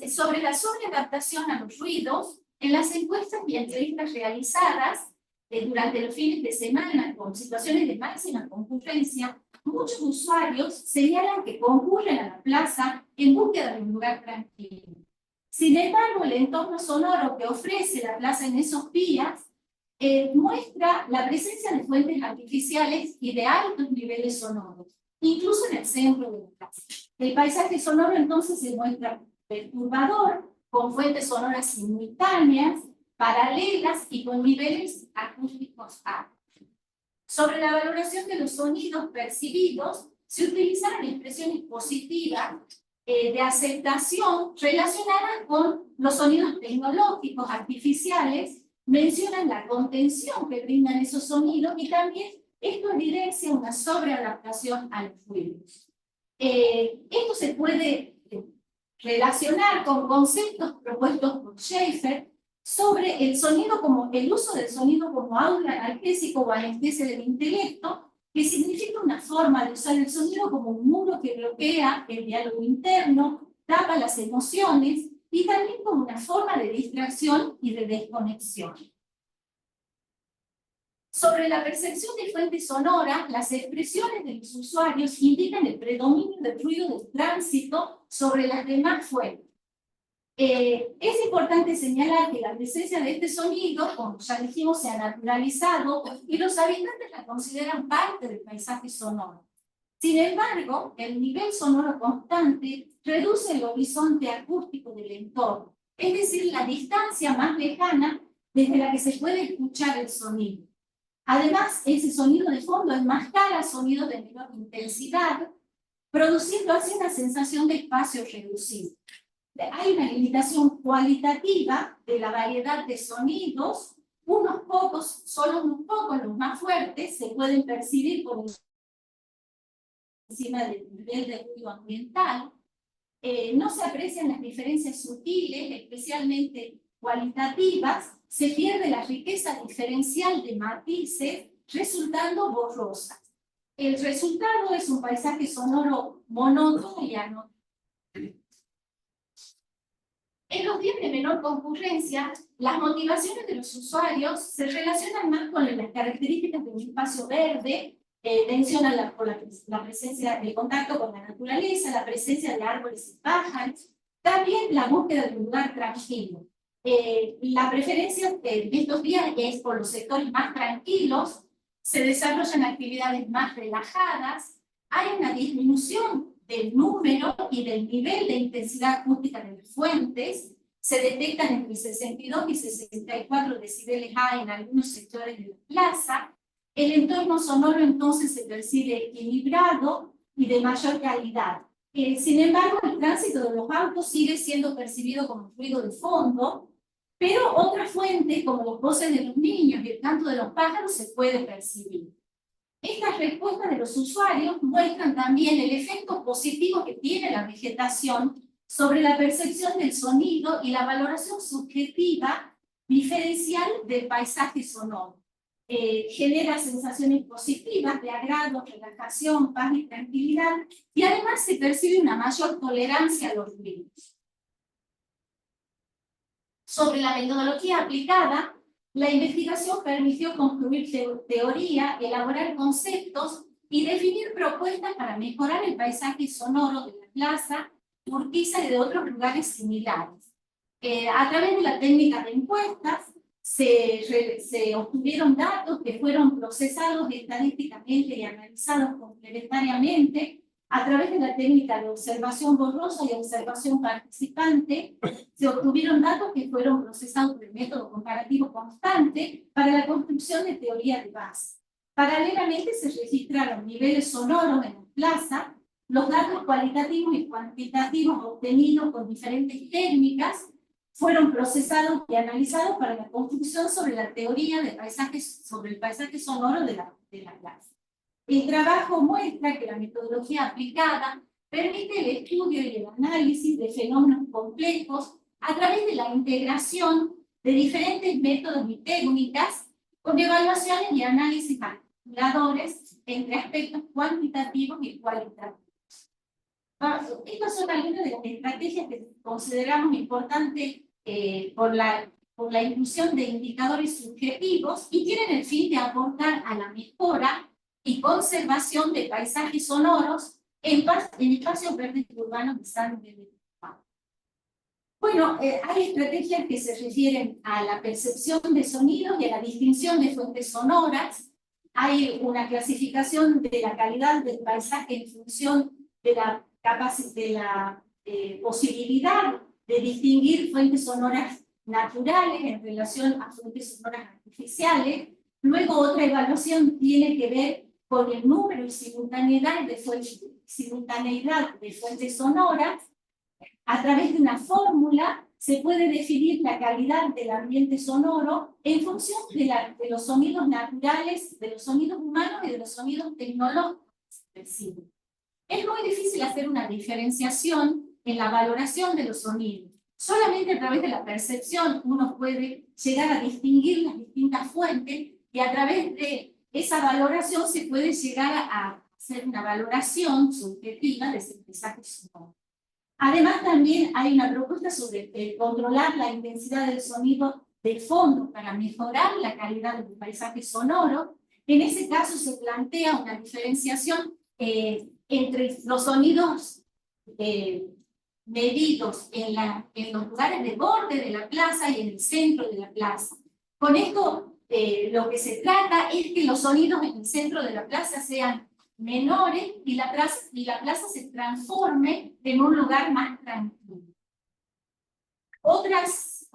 Sobre la sobreadaptación a los ruidos, en las encuestas y entrevistas realizadas durante los fines de semana con situaciones de máxima concurrencia, muchos usuarios señalan que concurren a la plaza en búsqueda de un lugar tranquilo. Sin embargo, el entorno sonoro que ofrece la plaza en esos días muestra la presencia de fuentes artificiales y de altos niveles sonoros, incluso en el centro de la plaza. El paisaje sonoro entonces se muestra perturbador, con fuentes sonoras simultáneas, paralelas y con niveles acústicos altos. Sobre la valoración de los sonidos percibidos, se utilizaron expresiones positivas de aceptación relacionadas con los sonidos tecnológicos artificiales, mencionan la contención que brindan esos sonidos y también esto evidencia una sobreadaptación a los ruidos. Esto se puede relacionar con conceptos propuestos por Schaeffer sobre el sonido como el uso del sonido como audio analgésico o anestesia del intelecto, que significa una forma de usar el sonido como un muro que bloquea el diálogo interno, tapa las emociones y también como una forma de distracción y de desconexión. Sobre la percepción de fuentes sonoras, las expresiones de los usuarios indican el predominio del ruido del tránsito sobre las demás fuentes. Es importante señalar que la presencia de este sonido, como ya dijimos, se ha naturalizado y los habitantes la consideran parte del paisaje sonoro. Sin embargo, el nivel sonoro constante reduce el horizonte acústico del entorno, es decir, la distancia más lejana desde la que se puede escuchar el sonido. Además, ese sonido de fondo enmascara sonidos de menor intensidad, produciendo así una sensación de espacio reducido. Hay una limitación cualitativa de la variedad de sonidos, unos pocos, solo unos pocos, los más fuertes, se pueden percibir por encima del nivel de ruido ambiental. No se aprecian las diferencias sutiles, especialmente cualitativas, se pierde la riqueza diferencial de matices, resultando borrosas. El resultado es un paisaje sonoro monótono y anótono. En los días de menor concurrencia, las motivaciones de los usuarios se relacionan más con las características de un espacio verde, mencionan la presencia del contacto con la naturaleza, la presencia de árboles y pájaros, también la búsqueda de un lugar tranquilo. La preferencia de estos días es por los sectores más tranquilos, se desarrollan actividades más relajadas, hay una disminución del número y del nivel de intensidad acústica de las fuentes, se detectan entre 62 y 64 decibeles A en algunos sectores de la plaza. El entorno sonoro entonces se percibe equilibrado y de mayor calidad. Sin embargo, el tránsito de los autos sigue siendo percibido como ruido de fondo, pero otras fuentes, como los voces de los niños y el canto de los pájaros, se puede percibir. Estas respuestas de los usuarios muestran también el efecto positivo que tiene la vegetación sobre la percepción del sonido y la valoración subjetiva diferencial del paisaje sonoro. Genera sensaciones positivas de agrado, relajación, paz y tranquilidad, y además se percibe una mayor tolerancia a los ruidos. Sobre la metodología aplicada, la investigación permitió construir teoría, elaborar conceptos y definir propuestas para mejorar el paisaje sonoro de la plaza, Urquiza y de otros lugares similares. A través de la técnica de encuestas, se obtuvieron datos que fueron procesados estadísticamente y analizados complementariamente a través de la técnica de observación borrosa y observación participante. Se obtuvieron datos que fueron procesados por el método comparativo constante para la construcción de teoría de base. Paralelamente se registraron niveles sonoros en la plaza, los datos cualitativos y cuantitativos obtenidos con diferentes técnicas fueron procesados y analizados para la construcción sobre la teoría de paisajes, sobre el paisaje sonoro de la plaza. El trabajo muestra que la metodología aplicada permite el estudio y el análisis de fenómenos complejos a través de la integración de diferentes métodos y técnicas con evaluaciones y análisis articuladores entre aspectos cuantitativos y cualitativos. Estas son algunas de las estrategias que consideramos importantes por la inclusión de indicadores subjetivos y tienen el fin de aportar a la mejora y conservación de paisajes sonoros en espacios verdes urbanos de San Miguel. Bueno, hay estrategias que se refieren a la percepción de sonidos y a la distinción de fuentes sonoras. Hay una clasificación de la calidad del paisaje en función de la posibilidad de distinguir fuentes sonoras naturales en relación a fuentes sonoras artificiales. Luego otra evaluación tiene que ver con el número y simultaneidad de fuentes sonoras, a través de una fórmula se puede definir la calidad del ambiente sonoro en función de los sonidos naturales, de los sonidos humanos y de los sonidos tecnológicos. Es muy difícil hacer una diferenciación en la valoración de los sonidos. Solamente a través de la percepción uno puede llegar a distinguir las distintas fuentes y a través de esa valoración se puede llegar a hacer una valoración subjetiva de ese paisaje sonoro. Además, también hay una propuesta sobre controlar la intensidad del sonido de fondo para mejorar la calidad del paisaje sonoro. En ese caso se plantea una diferenciación entre los sonidos medidos en los lugares de borde de la plaza y en el centro de la plaza. Con esto, lo que se trata es que los sonidos en el centro de la plaza sean menores y la plaza se transforme en un lugar más tranquilo. Otras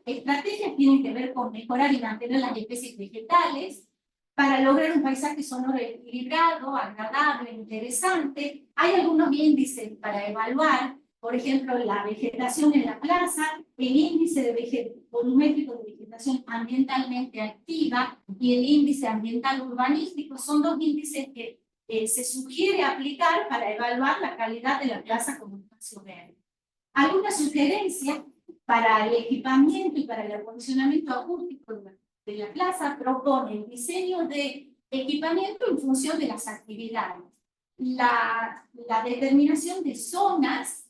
estrategias tienen que ver con mejorar y mantener las especies vegetales para lograr un paisaje sonoro equilibrado, agradable, interesante. Hay algunos índices para evaluar, por ejemplo, la vegetación en la plaza, el índice volumétrico de vegetación ambientalmente activa y el índice ambiental urbanístico. Son dos índices que se sugiere aplicar para evaluar la calidad de la plaza como espacio verde. Algunas sugerencias para el equipamiento y para el acondicionamiento acústico de la plaza propone el diseño de equipamiento en función de las actividades. La determinación de zonas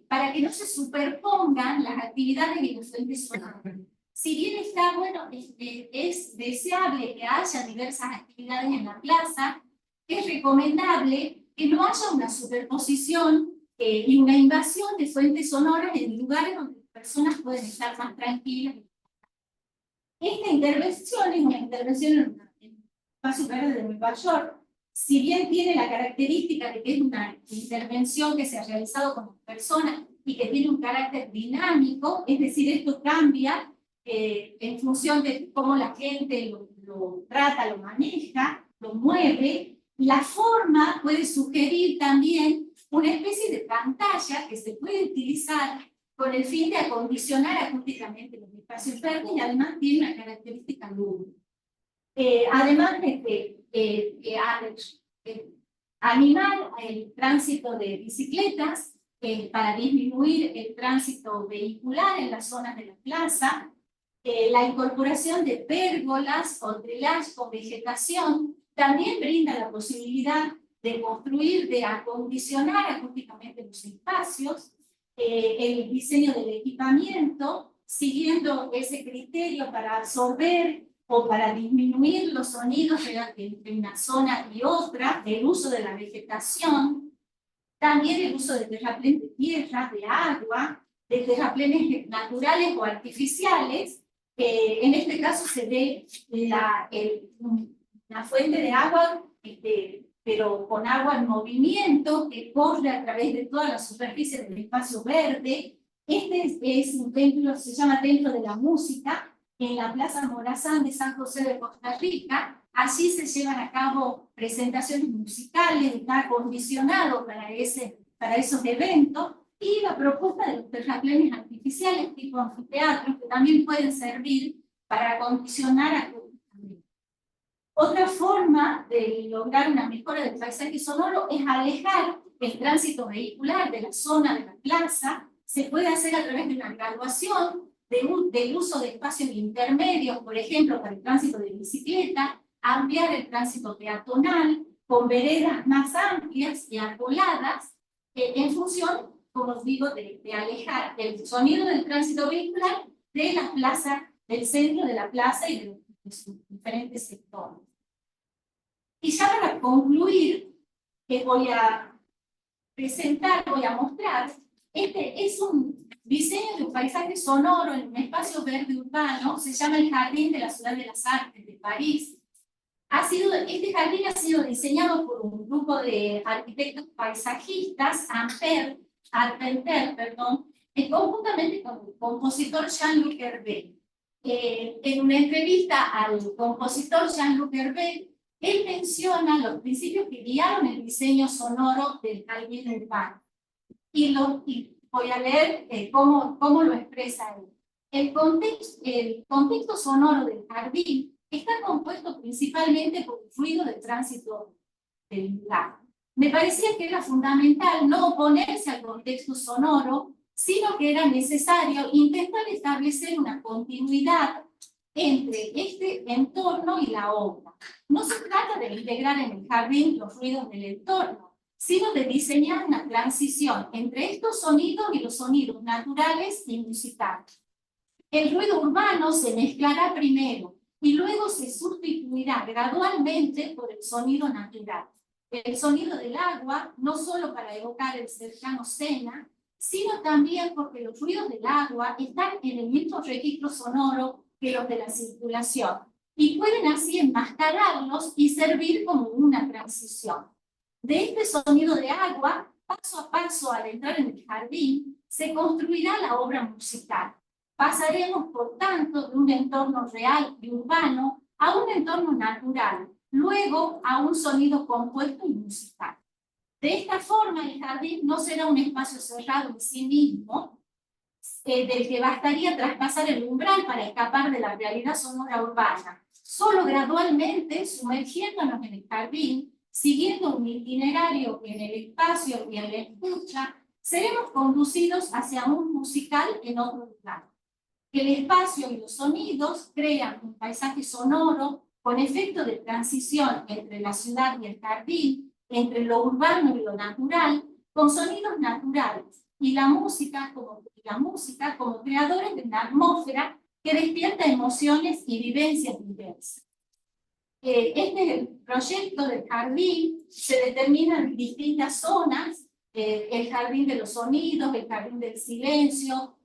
para que no se superpongan las actividades y los fuentes sonoras. Si bien está bueno, es deseable que haya diversas actividades en la plaza, es recomendable que no haya una superposición y una invasión de fuentes sonoras en lugares donde las personas pueden estar más tranquilas. Esta intervención es una intervención en el espacio verde de Nueva York. Si bien tiene la característica de que es una intervención que se ha realizado con personas y que tiene un carácter dinámico, es decir, esto cambia en función de cómo la gente lo trata, lo maneja, lo mueve. La forma puede sugerir también una especie de pantalla que se puede utilizar con el fin de acondicionar acústicamente los espacios verdes y además tiene una característica lúdica. Además animar el tránsito de bicicletas para disminuir el tránsito vehicular en las zonas de la plaza, la incorporación de pérgolas o treilage con vegetación también brinda la posibilidad de construir, de acondicionar acústicamente los espacios, el diseño del equipamiento, siguiendo ese criterio para absorber o para disminuir los sonidos entre una zona y otra, el uso de la vegetación, también el uso de terraplenes de tierra, de agua, de terraplenes naturales o artificiales. En este caso se ve una fuente de agua, pero con agua en movimiento, que corre a través de toda la superficie del espacio verde. Este es un templo, se llama Templo de la Música, en la Plaza Morazán de San José de Costa Rica. Allí se llevan a cabo presentaciones musicales, está acondicionado para esos eventos, y la propuesta de los terraplenes artificiales tipo anfiteatros, que también pueden servir para acondicionar acústicamente. Otra forma de lograr una mejora del paisaje sonoro es alejar el tránsito vehicular de la zona de la plaza. Se puede hacer a través de una graduación del uso de espacios intermedios, por ejemplo, para el tránsito de bicicleta, ampliar el tránsito peatonal con veredas más amplias y arboladas, en función, como os digo, de alejar el sonido del tránsito vehicular de la plaza, del centro de la plaza y de sus diferentes sectores. Y ya para concluir, que voy a mostrar, este es un diseño de un paisaje sonoro en un espacio verde urbano, se llama el Jardín de la Ciudad de las Artes de París. Este jardín ha sido diseñado por un grupo de arquitectos paisajistas, Arpenter, conjuntamente con el compositor Jean-Luc Hervé. En una entrevista al compositor Jean-Luc Hervé, él menciona los principios que guiaron el diseño sonoro del jardín urbano. Y voy a leer cómo lo expresa él. El contexto sonoro del jardín está compuesto principalmente por el fluido de tránsito del lugar. Me parecía que era fundamental no oponerse al contexto sonoro, sino que era necesario intentar establecer una continuidad entre este entorno y la obra. No se trata de integrar en el jardín los ruidos del entorno, sino de diseñar una transición entre estos sonidos y los sonidos naturales y musicales. El ruido urbano se mezclará primero y luego se sustituirá gradualmente por el sonido natural. El sonido del agua, no solo para evocar el cercano Sena, sino también porque los ruidos del agua están en el mismo registro sonoro que los de la circulación y pueden así enmascararlos y servir como una transición. De este sonido de agua, paso a paso al entrar en el jardín, se construirá la obra musical. Pasaremos, por tanto, de un entorno real y urbano a un entorno natural, luego a un sonido compuesto y musical. De esta forma, el jardín no será un espacio cerrado en sí mismo, del que bastaría traspasar el umbral para escapar de la realidad sonora urbana. Solo gradualmente, sumergiéndonos en el jardín, siguiendo un itinerario en el espacio y en la escucha, seremos conducidos hacia un musical en otro lugar. El espacio y los sonidos crean un paisaje sonoro con efecto de transición entre la ciudad y el jardín, entre lo urbano y lo natural, con sonidos naturales, y la música como creadores de una atmósfera que despierta emociones y vivencias diversas. Este proyecto del jardín se determina en distintas zonas, el jardín de los sonidos, el jardín del silencio,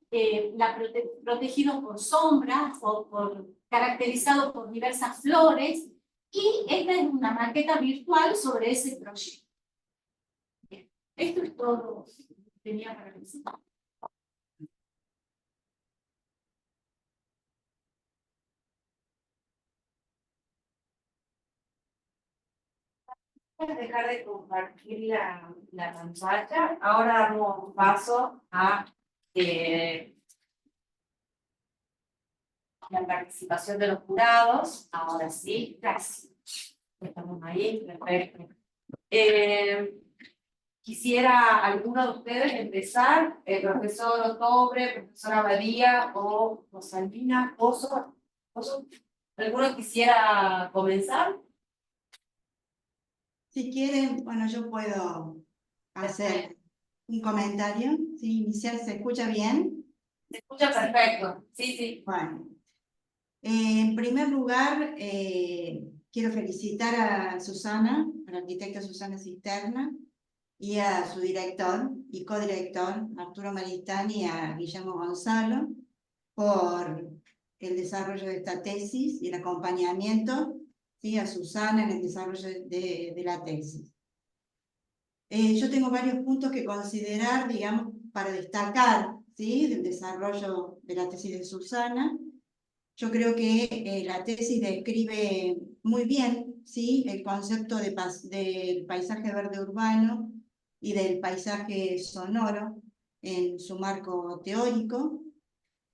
protegido por sombras o caracterizado por diversas flores, y esta es una maqueta virtual sobre ese proyecto. Bien, esto es todo lo que tenía para decir. Voy a dejar de compartir la pantalla. Ahora damos paso a la participación de los jurados. Ahora sí, gracias. Estamos ahí, perfecto. Quisiera alguno de ustedes empezar, el profesor Otobre, profesora Badía o Rosalina Pozo. ¿Alguno quisiera comenzar? Si quieren, bueno, yo puedo hacer un comentario. ¿Sí? Inicial, ¿se escucha bien? Se escucha perfecto, sí, sí. Bueno, en primer lugar, quiero felicitar a Susana, a la arquitecta Susana Cisterna, y a su director y codirector, Arturo Maristani, y a Guillermo Gonzalo, por el desarrollo de esta tesis y el acompañamiento, ¿sí? A Susana en el desarrollo de la tesis. Yo tengo varios puntos que considerar, digamos, para destacar, ¿sí? Del desarrollo de la tesis de Susana. Yo creo que la tesis describe muy bien, ¿sí? El concepto del paisaje verde urbano y del paisaje sonoro en su marco teórico.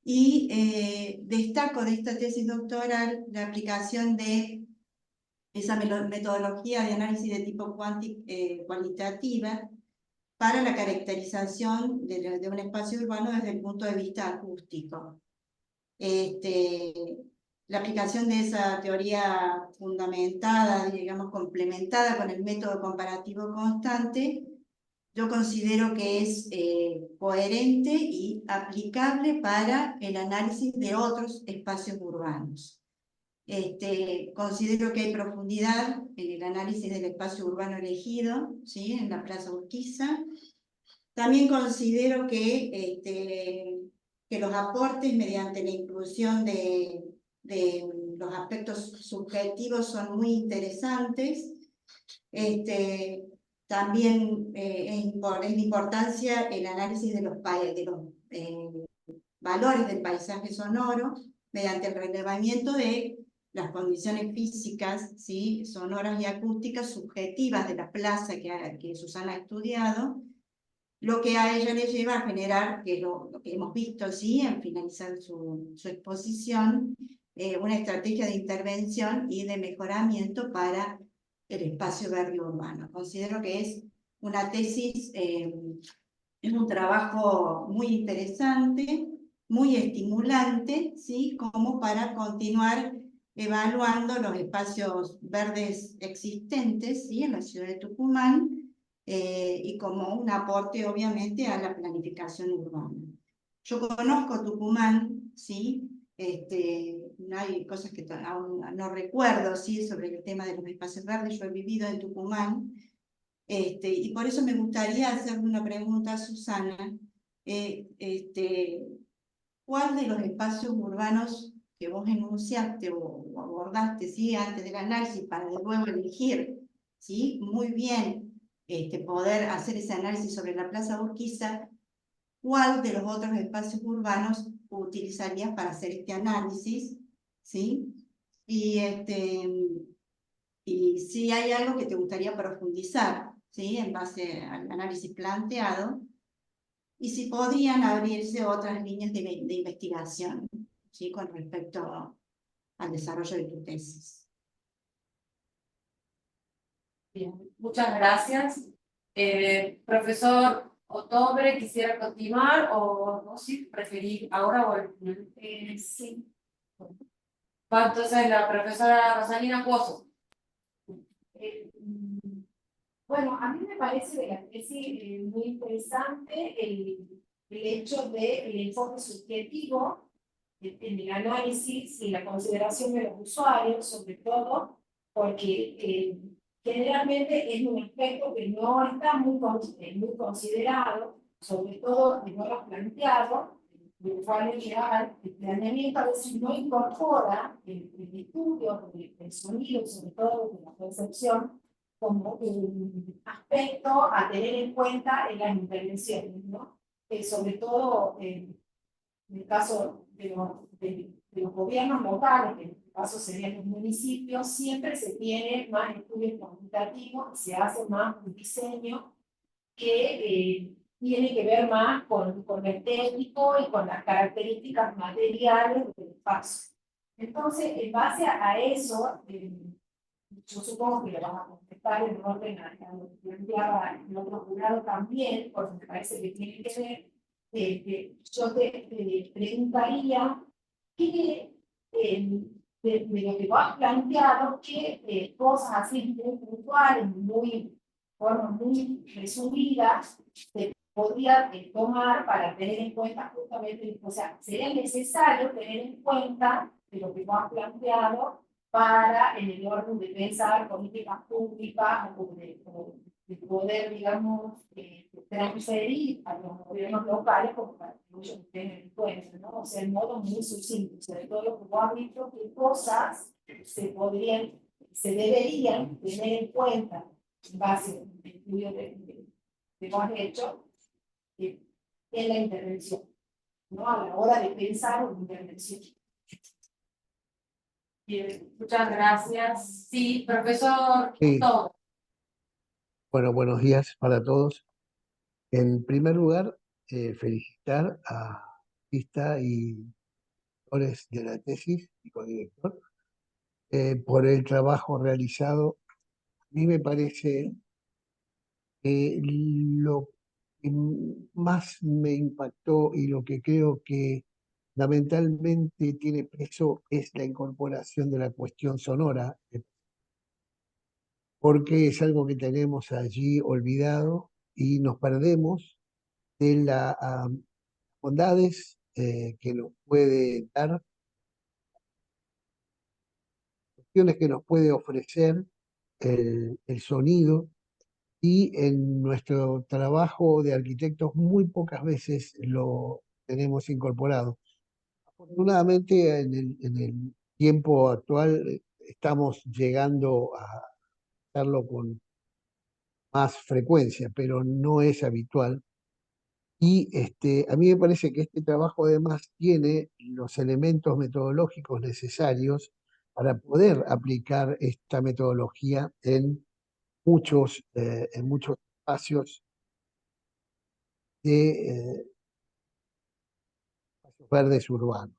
Y destaco de esta tesis doctoral la aplicación de esa metodología de análisis de tipo cualitativa para la caracterización de un espacio urbano desde el punto de vista acústico. La aplicación de esa teoría fundamentada, digamos, complementada con el método comparativo constante, yo considero que es coherente y aplicable para el análisis de otros espacios urbanos. Considero que hay profundidad en el análisis del espacio urbano elegido, ¿sí? En la Plaza Urquiza. También considero que los aportes mediante la inclusión de los aspectos subjetivos son muy interesantes. También es de importancia el análisis de los valores del paisaje sonoro mediante el relevamiento de las condiciones físicas, ¿sí? Sonoras y acústicas subjetivas de la plaza que Susana ha estudiado, lo que a ella le lleva a generar, que lo que hemos visto, ¿sí? En finalizar su exposición, una estrategia de intervención y de mejoramiento para el espacio verde urbano. Considero que es una tesis, es un trabajo muy interesante, muy estimulante, ¿sí? Como para continuar evaluando los espacios verdes existentes, ¿sí? En la ciudad de Tucumán, y como un aporte, obviamente, a la planificación urbana. Yo conozco Tucumán, ¿sí? No hay cosas que aún no recuerdo, ¿sí? Sobre el tema de los espacios verdes. Yo he vivido en Tucumán, y por eso me gustaría hacerle una pregunta a Susana. ¿Cuál de los espacios urbanos que vos enunciaste o abordaste, ¿sí? Antes del análisis, para de luego elegir, ¿sí? Muy bien, poder hacer ese análisis sobre la Plaza Urquiza, ¿cuál de los otros espacios urbanos utilizarías para hacer este análisis? ¿Sí? Y, y si hay algo que te gustaría profundizar, ¿sí? En base al análisis planteado, y si podrían abrirse otras líneas de investigación, ¿sí? Con respecto al desarrollo de tu tesis. Bien, muchas gracias. Profesor Otobre, ¿quisiera continuar o no? Sí, preferir ahora o al final? Sí. Va entonces la profesora Rosalina Pozo. Bueno, a mí me parece de la tesis muy interesante el hecho del enfoque subjetivo en el análisis y la consideración de los usuarios, sobre todo, porque generalmente es un aspecto que no está muy considerado, sobre todo no lo planteado, el cual el planeamiento a veces no incorpora el estudio del sonido, sobre todo de la percepción, como un aspecto a tener en cuenta en las intervenciones, ¿no? Sobre todo en el caso de los gobiernos locales, que en este caso serían los municipios, siempre se tiene más estudios cuantitativos, se hace más un diseño que tiene que ver más con el técnico y con las características materiales del espacio. Entonces, en base a eso, yo supongo que le vas a contestar en orden a lo que planteaba en otro jurado también, porque me parece que tiene que ver. Yo te preguntaría qué, de lo que vos has planteado, qué cosas así muy puntuales, formas muy resumidas, se podría tomar para tener en cuenta justamente, o sea, sería necesario tener en cuenta de lo que vos has planteado para, en el orden de pensar políticas públicas o de poder, digamos, transferir a los gobiernos locales como para que ellos tengan en cuenta, ¿no? O sea, en modo muy sucinto, sobre todo lo que vos has dicho, qué cosas se deberían tener en cuenta en base al estudio que vos has hecho en la intervención, ¿no? A la hora de pensar una intervención. Bien, muchas gracias. Sí, profesor Sí, Otobre. bueno, buenos días para todos. En primer lugar, felicitar a Pista y autores de la tesis y codirector por el trabajo realizado. A mí me parece que lo que más me impactó y lo que creo que fundamentalmente tiene peso es la incorporación de la cuestión sonora, porque es algo que tenemos allí olvidado y nos perdemos de las bondades que nos puede dar, cuestiones que nos puede ofrecer el sonido, y en nuestro trabajo de arquitectos muy pocas veces lo tenemos incorporado. Afortunadamente en el tiempo actual estamos llegando a hacerlo con más frecuencia, pero no es habitual. Y a mí me parece que este trabajo además tiene los elementos metodológicos necesarios para poder aplicar esta metodología en muchos espacios de espacios verdes urbanos.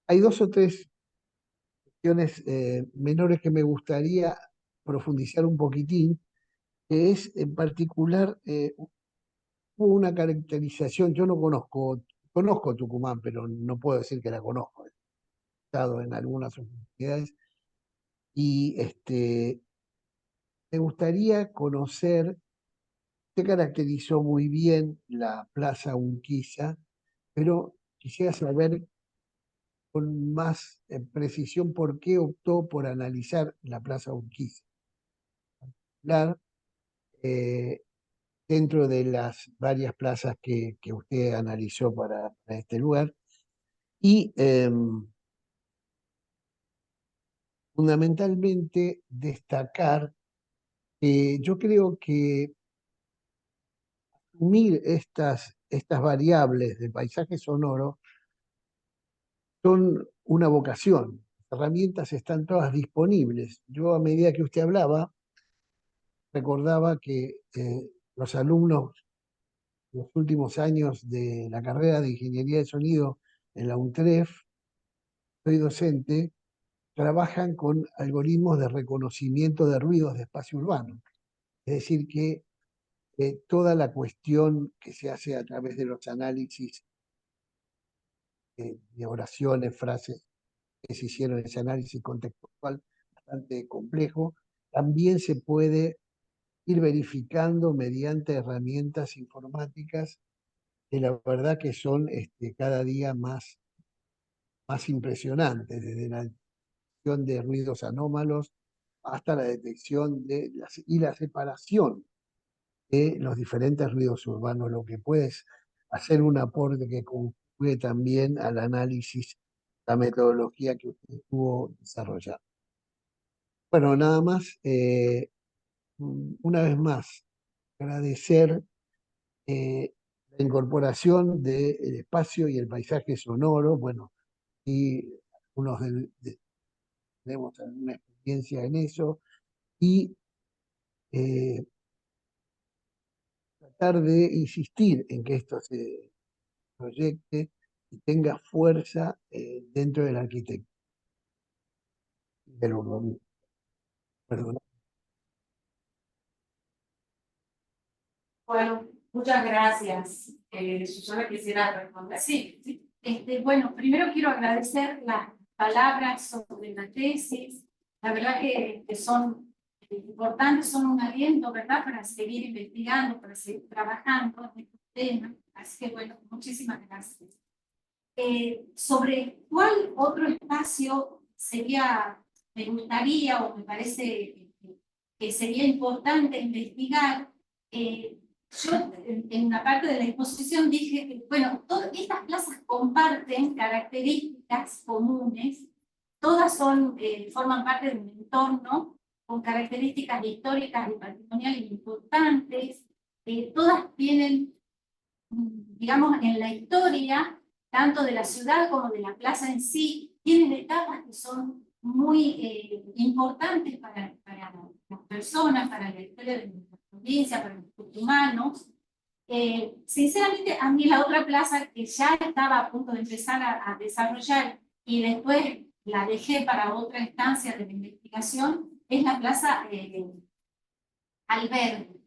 Hay dos o tres cuestiones menores que me gustaría profundizar un poquitín, que es en particular hubo una caracterización. Yo no conozco Tucumán, pero no puedo decir que la conozco. He estado en algunas oportunidades y me gustaría conocer. Se caracterizó muy bien la Plaza Urquiza, pero quisiera saber con más precisión por qué optó por analizar la Plaza Urquiza. Eh, Dentro de las varias plazas que usted analizó para este lugar, y fundamentalmente destacar que yo creo que asumir estas variables del paisaje sonoro son una vocación. Las herramientas están todas disponibles. Yo, a medida que usted hablaba, recordaba que los alumnos en los últimos años de la carrera de Ingeniería de Sonido en la UNTREF, soy docente, trabajan con algoritmos de reconocimiento de ruidos de espacio urbano. Es decir, que toda la cuestión que se hace a través de los análisis de oraciones, frases que se hicieron, ese análisis contextual bastante complejo, también se puede ir verificando mediante herramientas informáticas que la verdad que son cada día más impresionantes, desde la detección de ruidos anómalos hasta la detección y la separación de los diferentes ruidos urbanos, lo que puede hacer un aporte que contribuye también al análisis, la metodología que usted estuvo desarrollando. Bueno, nada más, una vez más, agradecer la incorporación del espacio y el paisaje sonoro. Bueno, y algunos tenemos alguna experiencia en eso, y tratar de insistir en que esto se proyecte y tenga fuerza dentro del arquitecto, del urbanismo. Perdón. Bueno, muchas gracias. Susana, quisiera responder. Sí, sí. Bueno, primero quiero agradecer las palabras sobre la tesis. La verdad que son importantes, son un aliento, ¿verdad?, para seguir investigando, para seguir trabajando en este tema. Así que, bueno, muchísimas gracias. Sobre cuál otro espacio me gustaría o me parece que sería importante investigar. Yo en una parte de la exposición dije que, bueno, todas estas plazas comparten características comunes, todas forman parte de un entorno con características históricas y patrimoniales importantes, todas tienen, digamos, en la historia, tanto de la ciudad como de la plaza en sí, tienen etapas que son muy importantes para las personas, para la historia de nuestra provincia, para los humanos. Sinceramente, a mí la otra plaza que ya estaba a punto de empezar a desarrollar y después la dejé para otra instancia de la investigación, es la plaza Alberdi.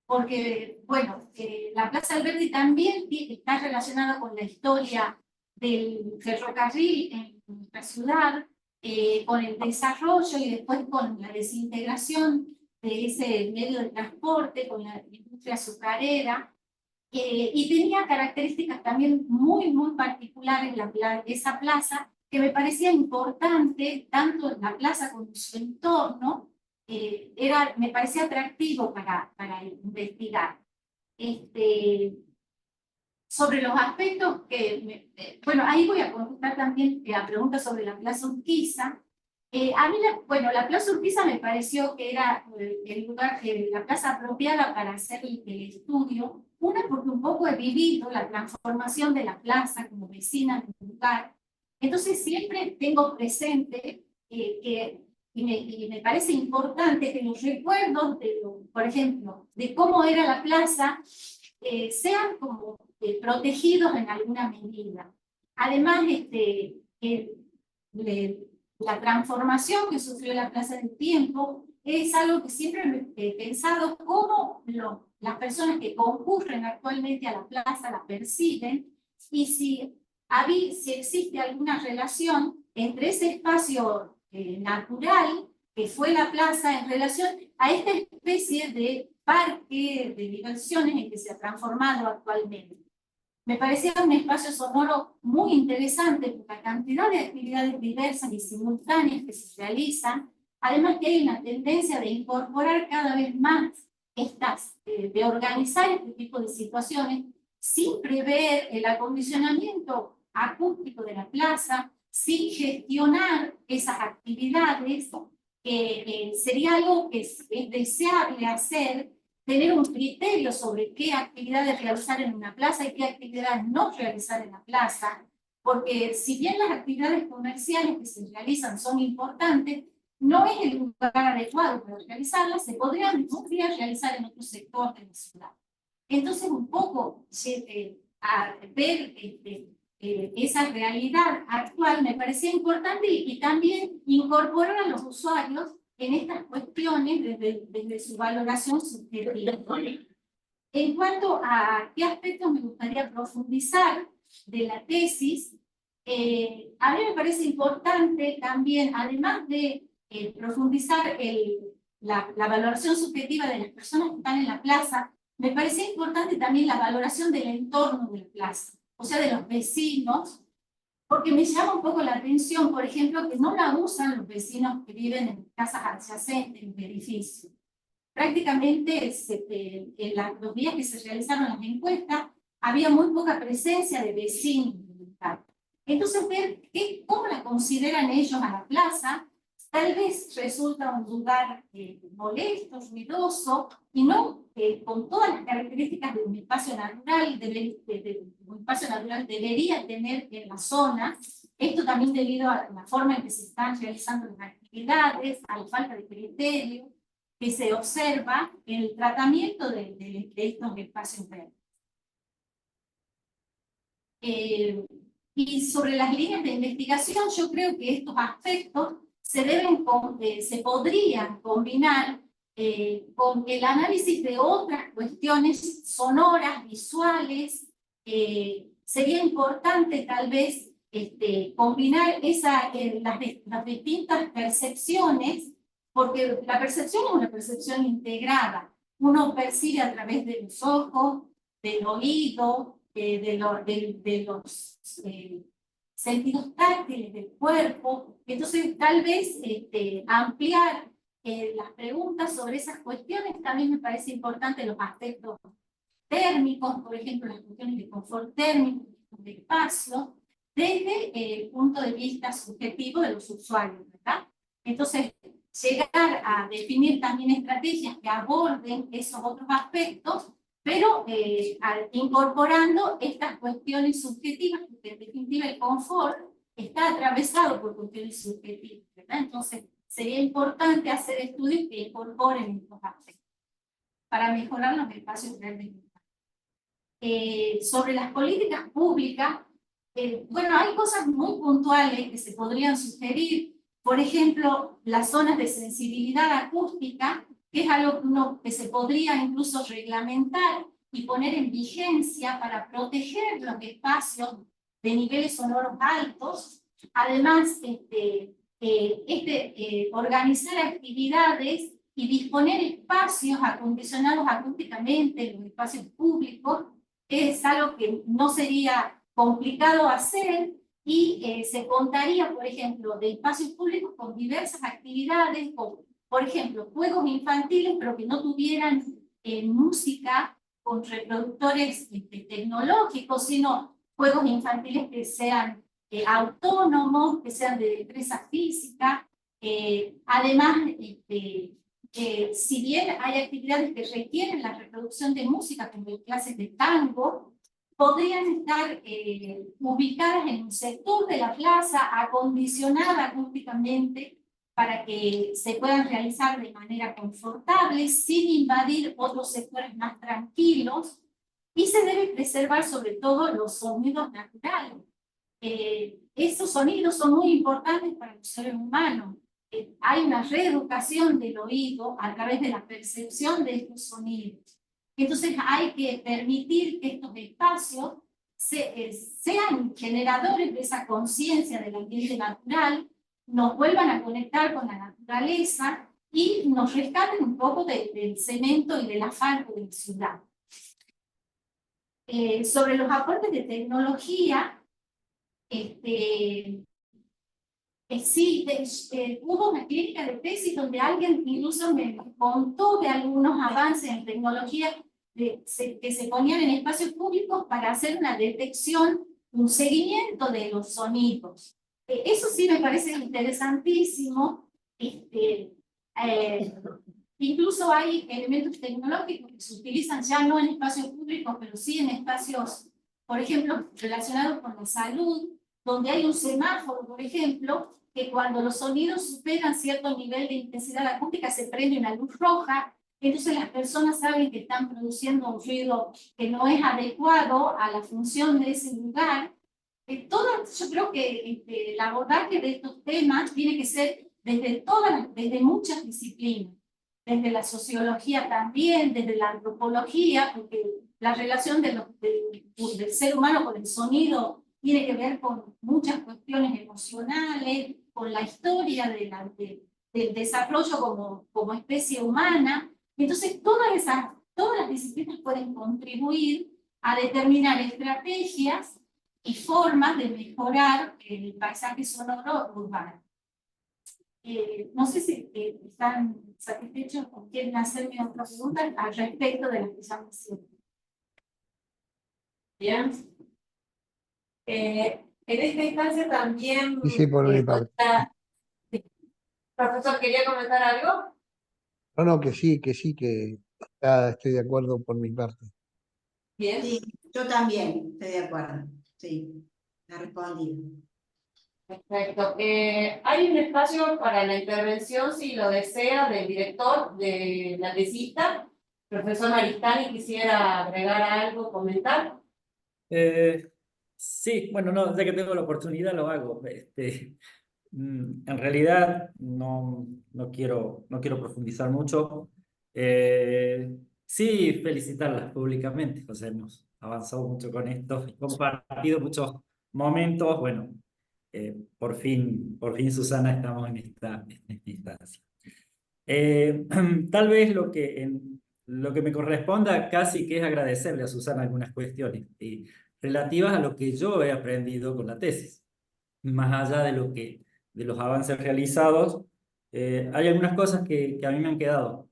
Porque, bueno, la Plaza Alberdi también está relacionada con la historia del ferrocarril en nuestra ciudad, con el desarrollo y después con la desintegración de ese medio de transporte, con la industria azucarera, y tenía características también muy, muy particulares esa plaza, que me parecía importante, tanto la plaza como su entorno, me parecía atractivo para investigar. Sobre los aspectos bueno, ahí voy a contestar también la pregunta sobre la Plaza Urquiza. A mí, la Plaza Urquiza me pareció que era el lugar, la plaza apropiada para hacer el estudio. Una, porque un poco he vivido la transformación de la plaza como vecina del lugar. Entonces siempre tengo presente que y me parece importante que los recuerdos, por ejemplo, de cómo era la plaza, sean como protegidos en alguna medida. Además, la transformación que sufrió la Plaza del Tiempo es algo que siempre he pensado cómo las personas que concurren actualmente a la plaza la perciben y si existe alguna relación entre ese espacio natural que fue la plaza en relación a esta especie de parque de diversiones en que se ha transformado actualmente. Me parecía un espacio sonoro muy interesante por la cantidad de actividades diversas y simultáneas que se realizan, además que hay una tendencia de incorporar cada vez más de organizar este tipo de situaciones sin prever el acondicionamiento acústico de la plaza, sin gestionar esas actividades, sería algo que es deseable hacer, tener un criterio sobre qué actividades realizar en una plaza y qué actividades no realizar en la plaza, porque si bien las actividades comerciales que se realizan son importantes, no es el lugar adecuado para realizarlas, se podrían realizar en otro sector de la ciudad. Entonces, un poco a ver esa realidad actual me parecía importante y también incorporar a los usuarios en estas cuestiones desde su valoración subjetiva. En cuanto a qué aspectos me gustaría profundizar de la tesis, a mí me parece importante también, además de profundizar la valoración subjetiva de las personas que están en la plaza, me parecía importante también la valoración del entorno de la plaza, o sea, de los vecinos, porque me llama un poco la atención, por ejemplo, que no la usan los vecinos que viven en casas adyacentes, en edificios. Prácticamente, en los días que se realizaron las encuestas, había muy poca presencia de vecinos. Entonces, ver cómo la consideran ellos a la plaza, tal vez resulta un lugar molesto, ruidoso, y no con todas las características de un espacio natural, un espacio natural debería tener en la zona. Esto también debido a la forma en que se están realizando las actividades, a la falta de criterio que se observa en el tratamiento de estos espacios verdes. Y sobre las líneas de investigación, yo creo que estos aspectos se podrían combinar con el análisis de otras cuestiones sonoras, visuales. Sería importante tal vez combinar las distintas percepciones, porque la percepción es una percepción integrada. Uno percibe a través de los ojos, del oído, de los sentidos táctiles del cuerpo. Entonces, tal vez ampliar las preguntas sobre esas cuestiones también me parece importante, los aspectos térmicos, por ejemplo, las cuestiones de confort térmico, de espacio, desde el punto de vista subjetivo de los usuarios, ¿verdad? Entonces, llegar a definir también estrategias que aborden esos otros aspectos, pero incorporando estas cuestiones subjetivas, porque en definitiva el confort está atravesado por cuestiones subjetivas, ¿verdad? Entonces, sería importante hacer estudios que incorporen estos aspectos para mejorar los espacios verdes. Sobre las políticas públicas, bueno, hay cosas muy puntuales que se podrían sugerir, por ejemplo, las zonas de sensibilidad acústica, que es algo que se podría incluso reglamentar y poner en vigencia para proteger los espacios de niveles sonoros altos. Además, organizar actividades y disponer espacios acondicionados acústicamente en los espacios públicos es algo que no sería complicado hacer y se contaría, por ejemplo, de espacios públicos con diversas actividades, por ejemplo, juegos infantiles, pero que no tuvieran música con reproductores tecnológicos, si juegos infantiles que sean autónomos, que sean de destreza física. Además, si bien hay actividades que requieren la reproducción de música, como clases de tango, podrían estar ubicadas en un sector de la plaza, acondicionada acústicamente, para que se puedan realizar de manera confortable, sin invadir otros sectores más tranquilos, y se debe preservar sobre todo los sonidos naturales. Estos sonidos son muy importantes para los seres humanos. Hay una reeducación del oído a través de la percepción de estos sonidos. Entonces hay que permitir que estos espacios sean generadores de esa conciencia del ambiente natural, nos vuelvan a conectar con la naturaleza y nos rescaten un poco del cemento y del asfalto de la ciudad. Sobre los aportes de tecnología, sí, hubo una clínica de tesis donde alguien incluso me contó de algunos avances en tecnología que se ponían en espacios públicos para hacer una detección, un seguimiento de los sonidos. Eso sí me parece interesantísimo. Incluso hay elementos tecnológicos que se utilizan ya no en espacios públicos, pero sí en espacios, por ejemplo, relacionados con la salud, donde hay un semáforo, por ejemplo, que cuando los sonidos superan cierto nivel de intensidad acústica se prende una luz roja, entonces las personas saben que están produciendo un ruido que no es adecuado a la función de ese lugar. Yo creo que el abordaje de estos temas tiene que ser desde muchas disciplinas, desde la sociología también, desde la antropología, porque la relación del ser humano con el sonido tiene que ver con muchas cuestiones emocionales, con la historia del desarrollo como especie humana. Entonces, todas las disciplinas pueden contribuir a determinar estrategias y formas de mejorar el paisaje sonoro urbano. No sé si están satisfechos o quieren hacerme otra pregunta al respecto de las que ya me hicieron. Bien. En esta instancia también... Y sí, por mi parte. Profesor, ¿quería comentar algo? No, que sí, que estoy de acuerdo por mi parte. Bien. Sí, yo también estoy de acuerdo. Sí, la respondí. Perfecto. Hay un espacio para la intervención, si lo desea, del director de la tesista. Profesor Maristani, quisiera agregar algo, comentar. Sí, bueno, no, ya que tengo la oportunidad lo hago. En realidad no quiero profundizar mucho. Sí, felicitarlas públicamente, o sea, hemos avanzado mucho con esto, compartido muchos momentos. Bueno, por fin, Susana, estamos en esta instancia. Tal vez lo que me corresponda casi que es agradecerle a Susana algunas cuestiones relativas a lo que yo he aprendido con la tesis. Más allá de los avances realizados, hay algunas cosas que a mí me han quedado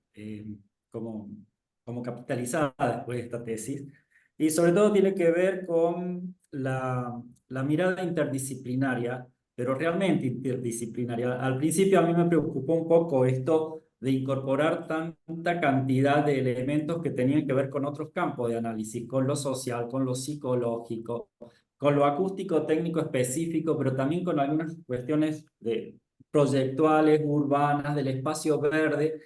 como capitalizadas después de esta tesis, y sobre todo tiene que ver con la mirada interdisciplinaria, pero realmente interdisciplinaria. Al principio a mí me preocupó un poco esto de incorporar tanta cantidad de elementos que tenían que ver con otros campos de análisis, con lo social, con lo psicológico, con lo acústico técnico específico, pero también con algunas cuestiones proyectuales, urbanas, del espacio verde,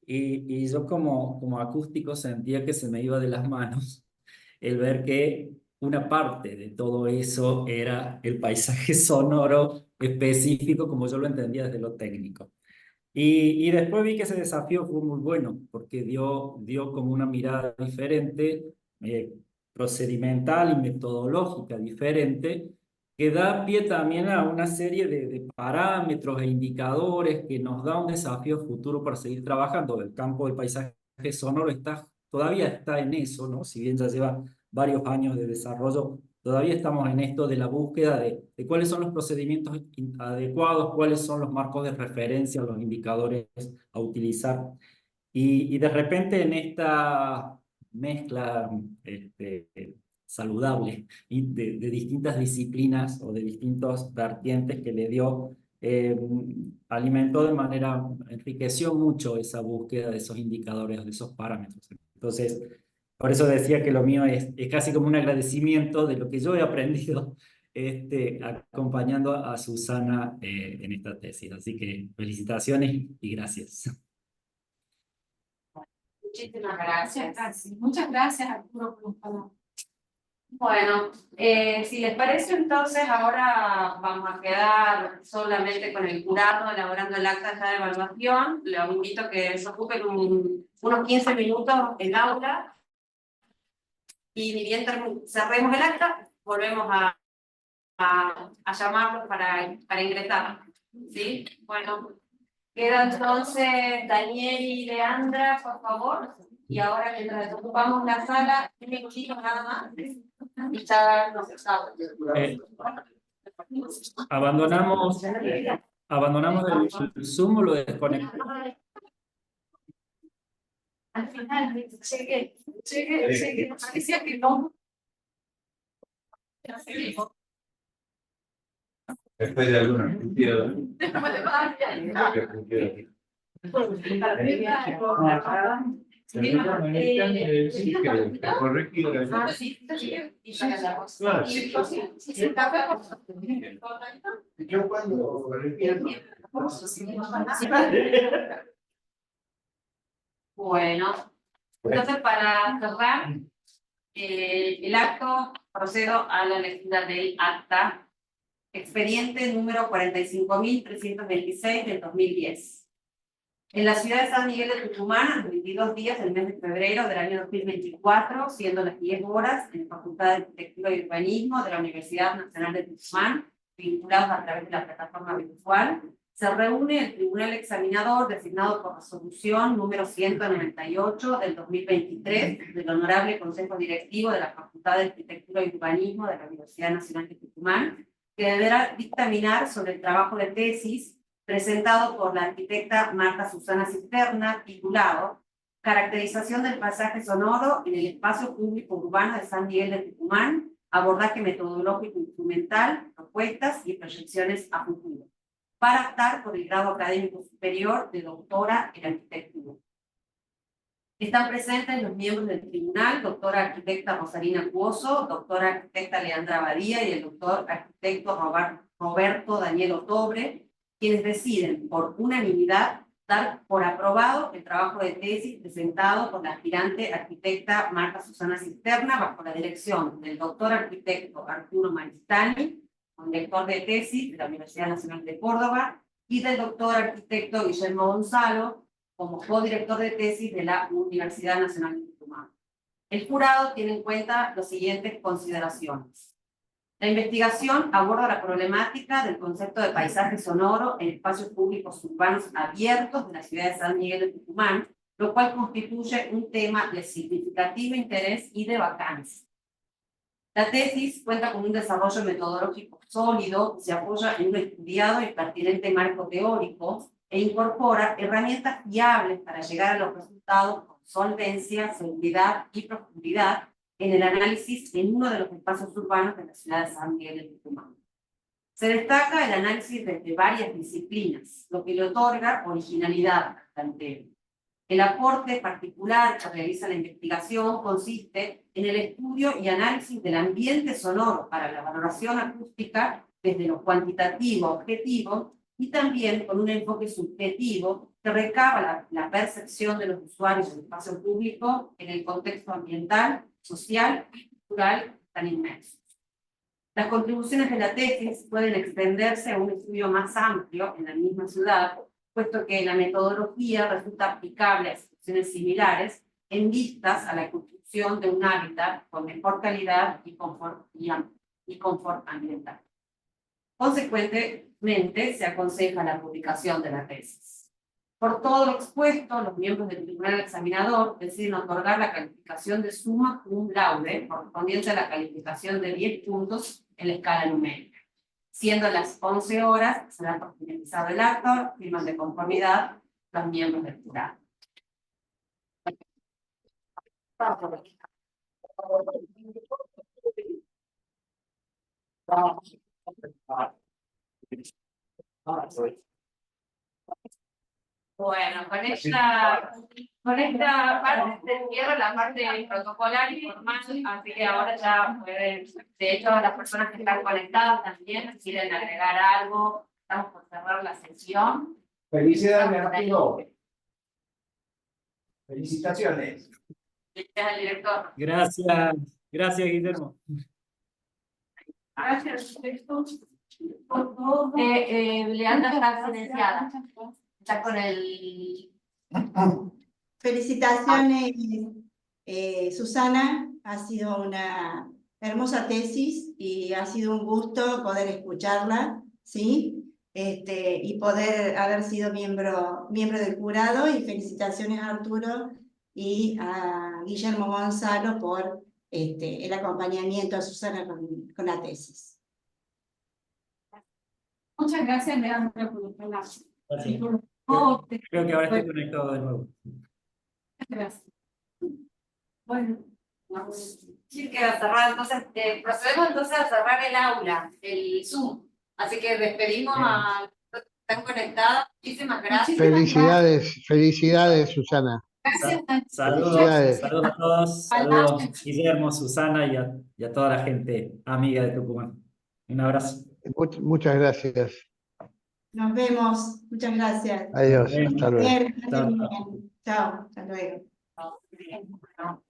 y yo como acústico sentía que se me iba de las manos el ver que una parte de todo eso era el paisaje sonoro específico como yo lo entendía desde lo técnico. Y después vi que ese desafío fue muy bueno, porque dio como una mirada diferente, procedimental y metodológica diferente, que da pie también a una serie de parámetros e indicadores que nos da un desafío futuro para seguir trabajando. El campo del paisaje sonoro todavía está en eso, ¿no? Si bien ya lleva varios años de desarrollo, todavía estamos en esto de la búsqueda de cuáles son los procedimientos adecuados, cuáles son los marcos de referencia, los indicadores a utilizar. Y de repente en esta mezcla saludable y de distintas disciplinas o de distintos vertientes que le dio, alimentó de manera, enriqueció mucho esa búsqueda de esos indicadores, de esos parámetros. Entonces, por eso decía que lo mío es casi como un agradecimiento de lo que yo he aprendido acompañando a Susana en esta tesis. Así que felicitaciones y gracias. Muchísimas gracias. Muchas gracias, Arturo, por los palabras. Bueno, si les parece, entonces ahora vamos a quedar solamente con el jurado elaborando el acta ya de evaluación. Les invito a que se ocupen unos 15 minutos en aula. Y ni bien cerremos el acta, volvemos a llamarlos para ingresar. ¿Sí? Bueno, queda entonces Daniel y Leandra, por favor. Y ahora, mientras ocupamos la sala, un minutito nada más. Y ya nos estamos. Abandonamos el Zoom o lo desconectamos. Al final, llegué, parecía que no. Después de alguna mentira. Yo cuando Bueno, entonces para cerrar el acto, procedo a la lectura del acta. Expediente número 45.326 del 2010. En la ciudad de San Miguel de Tucumán, a los 22 días del mes de febrero del año 2024, siendo las 10 horas, en la Facultad de Arquitectura y Urbanismo de la Universidad Nacional de Tucumán, vinculados a través de la plataforma virtual, se reúne el Tribunal Examinador designado por resolución número 198 del 2023 del Honorable Consejo Directivo de la Facultad de Arquitectura y Urbanismo de la Universidad Nacional de Tucumán, que deberá dictaminar sobre el trabajo de tesis presentado por la arquitecta Marta Susana Cisterna, titulado Caracterización del paisaje sonoro en el espacio público urbano de San Miguel de Tucumán, abordaje metodológico instrumental, propuestas y proyecciones a futuro, para optar por el grado académico superior de doctora en arquitectura. Están presentes los miembros del tribunal, doctora arquitecta Rosalina Cuoso, doctora arquitecta Leandra Badía y el doctor arquitecto Roberto Daniel Otobre, quienes deciden por unanimidad dar por aprobado el trabajo de tesis presentado por la aspirante arquitecta Marta Susana Cisterna bajo la dirección del doctor arquitecto Arturo Maristani, director de tesis de la Universidad Nacional de Córdoba, y del doctor arquitecto Guillermo Gonzalo, como codirector de tesis de la Universidad Nacional de Tucumán. El jurado tiene en cuenta las siguientes consideraciones. La investigación aborda la problemática del concepto de paisaje sonoro en espacios públicos urbanos abiertos de la ciudad de San Miguel de Tucumán, lo cual constituye un tema de significativo interés y de vacancia. La tesis cuenta con un desarrollo metodológico sólido, se apoya en un estudiado y pertinente marco teórico e incorpora herramientas fiables para llegar a los resultados con solvencia, seguridad y profundidad en el análisis en uno de los espacios urbanos de la ciudad de San Miguel de Tucumán. Se destaca el análisis desde varias disciplinas, lo que le otorga originalidad al planteo. El aporte particular que realiza la investigación consiste en el estudio y análisis del ambiente sonoro para la valoración acústica desde lo cuantitativo a objetivo y también con un enfoque subjetivo que recaba la percepción de los usuarios del espacio público en el contexto ambiental, social y cultural tan inmenso. Las contribuciones de la tesis pueden extenderse a un estudio más amplio en la misma ciudad, puesto que la metodología resulta aplicable a situaciones similares en vistas a la construcción de un hábitat con mejor calidad y confort ambiental. Consecuentemente, se aconseja la publicación de la tesis. Por todo lo expuesto, los miembros del tribunal examinador deciden otorgar la calificación de summa cum laude correspondiente a la calificación de 10 puntos en la escala numérica. Siendo las 11 horas, será por finalizado el acto, firman de conformidad los miembros del jurado. Bueno, con esta Con esta parte se cierra la parte protocolar y formal, así que ahora ya pueden, de hecho las personas que están conectadas también, si quieren agregar algo, estamos por cerrar la sesión. Felicidades, Arturo. Felicitaciones. Gracias al director. Gracias, gracias Guillermo. Gracias, por todo. Leandra está silenciada. Está con el... Felicitaciones, Susana. Ha sido una hermosa tesis y ha sido un gusto poder escucharla, ¿sí? Y poder haber sido miembro del jurado. Y felicitaciones a Arturo y a Guillermo Gonzalo por el acompañamiento a Susana con la tesis. Muchas gracias, Leandra, por el relato. Gracias. Creo que ahora estoy conectado de nuevo. Gracias. Bueno. Sí, queda cerrado. Entonces, procedemos entonces a cerrar el aula, el Zoom. Así que despedimos a los que están conectados. Muchísimas gracias. Felicidades, Susana. Gracias. Saludos, Felicidades. saludos a todos, saludos Guillermo, Susana y a toda la gente amiga de Tucumán. Un abrazo. Muchas gracias. Nos vemos. Muchas gracias. Adiós. Nos vemos. Hasta luego. Bien, Chao. bien. Chao. Hasta luego. No.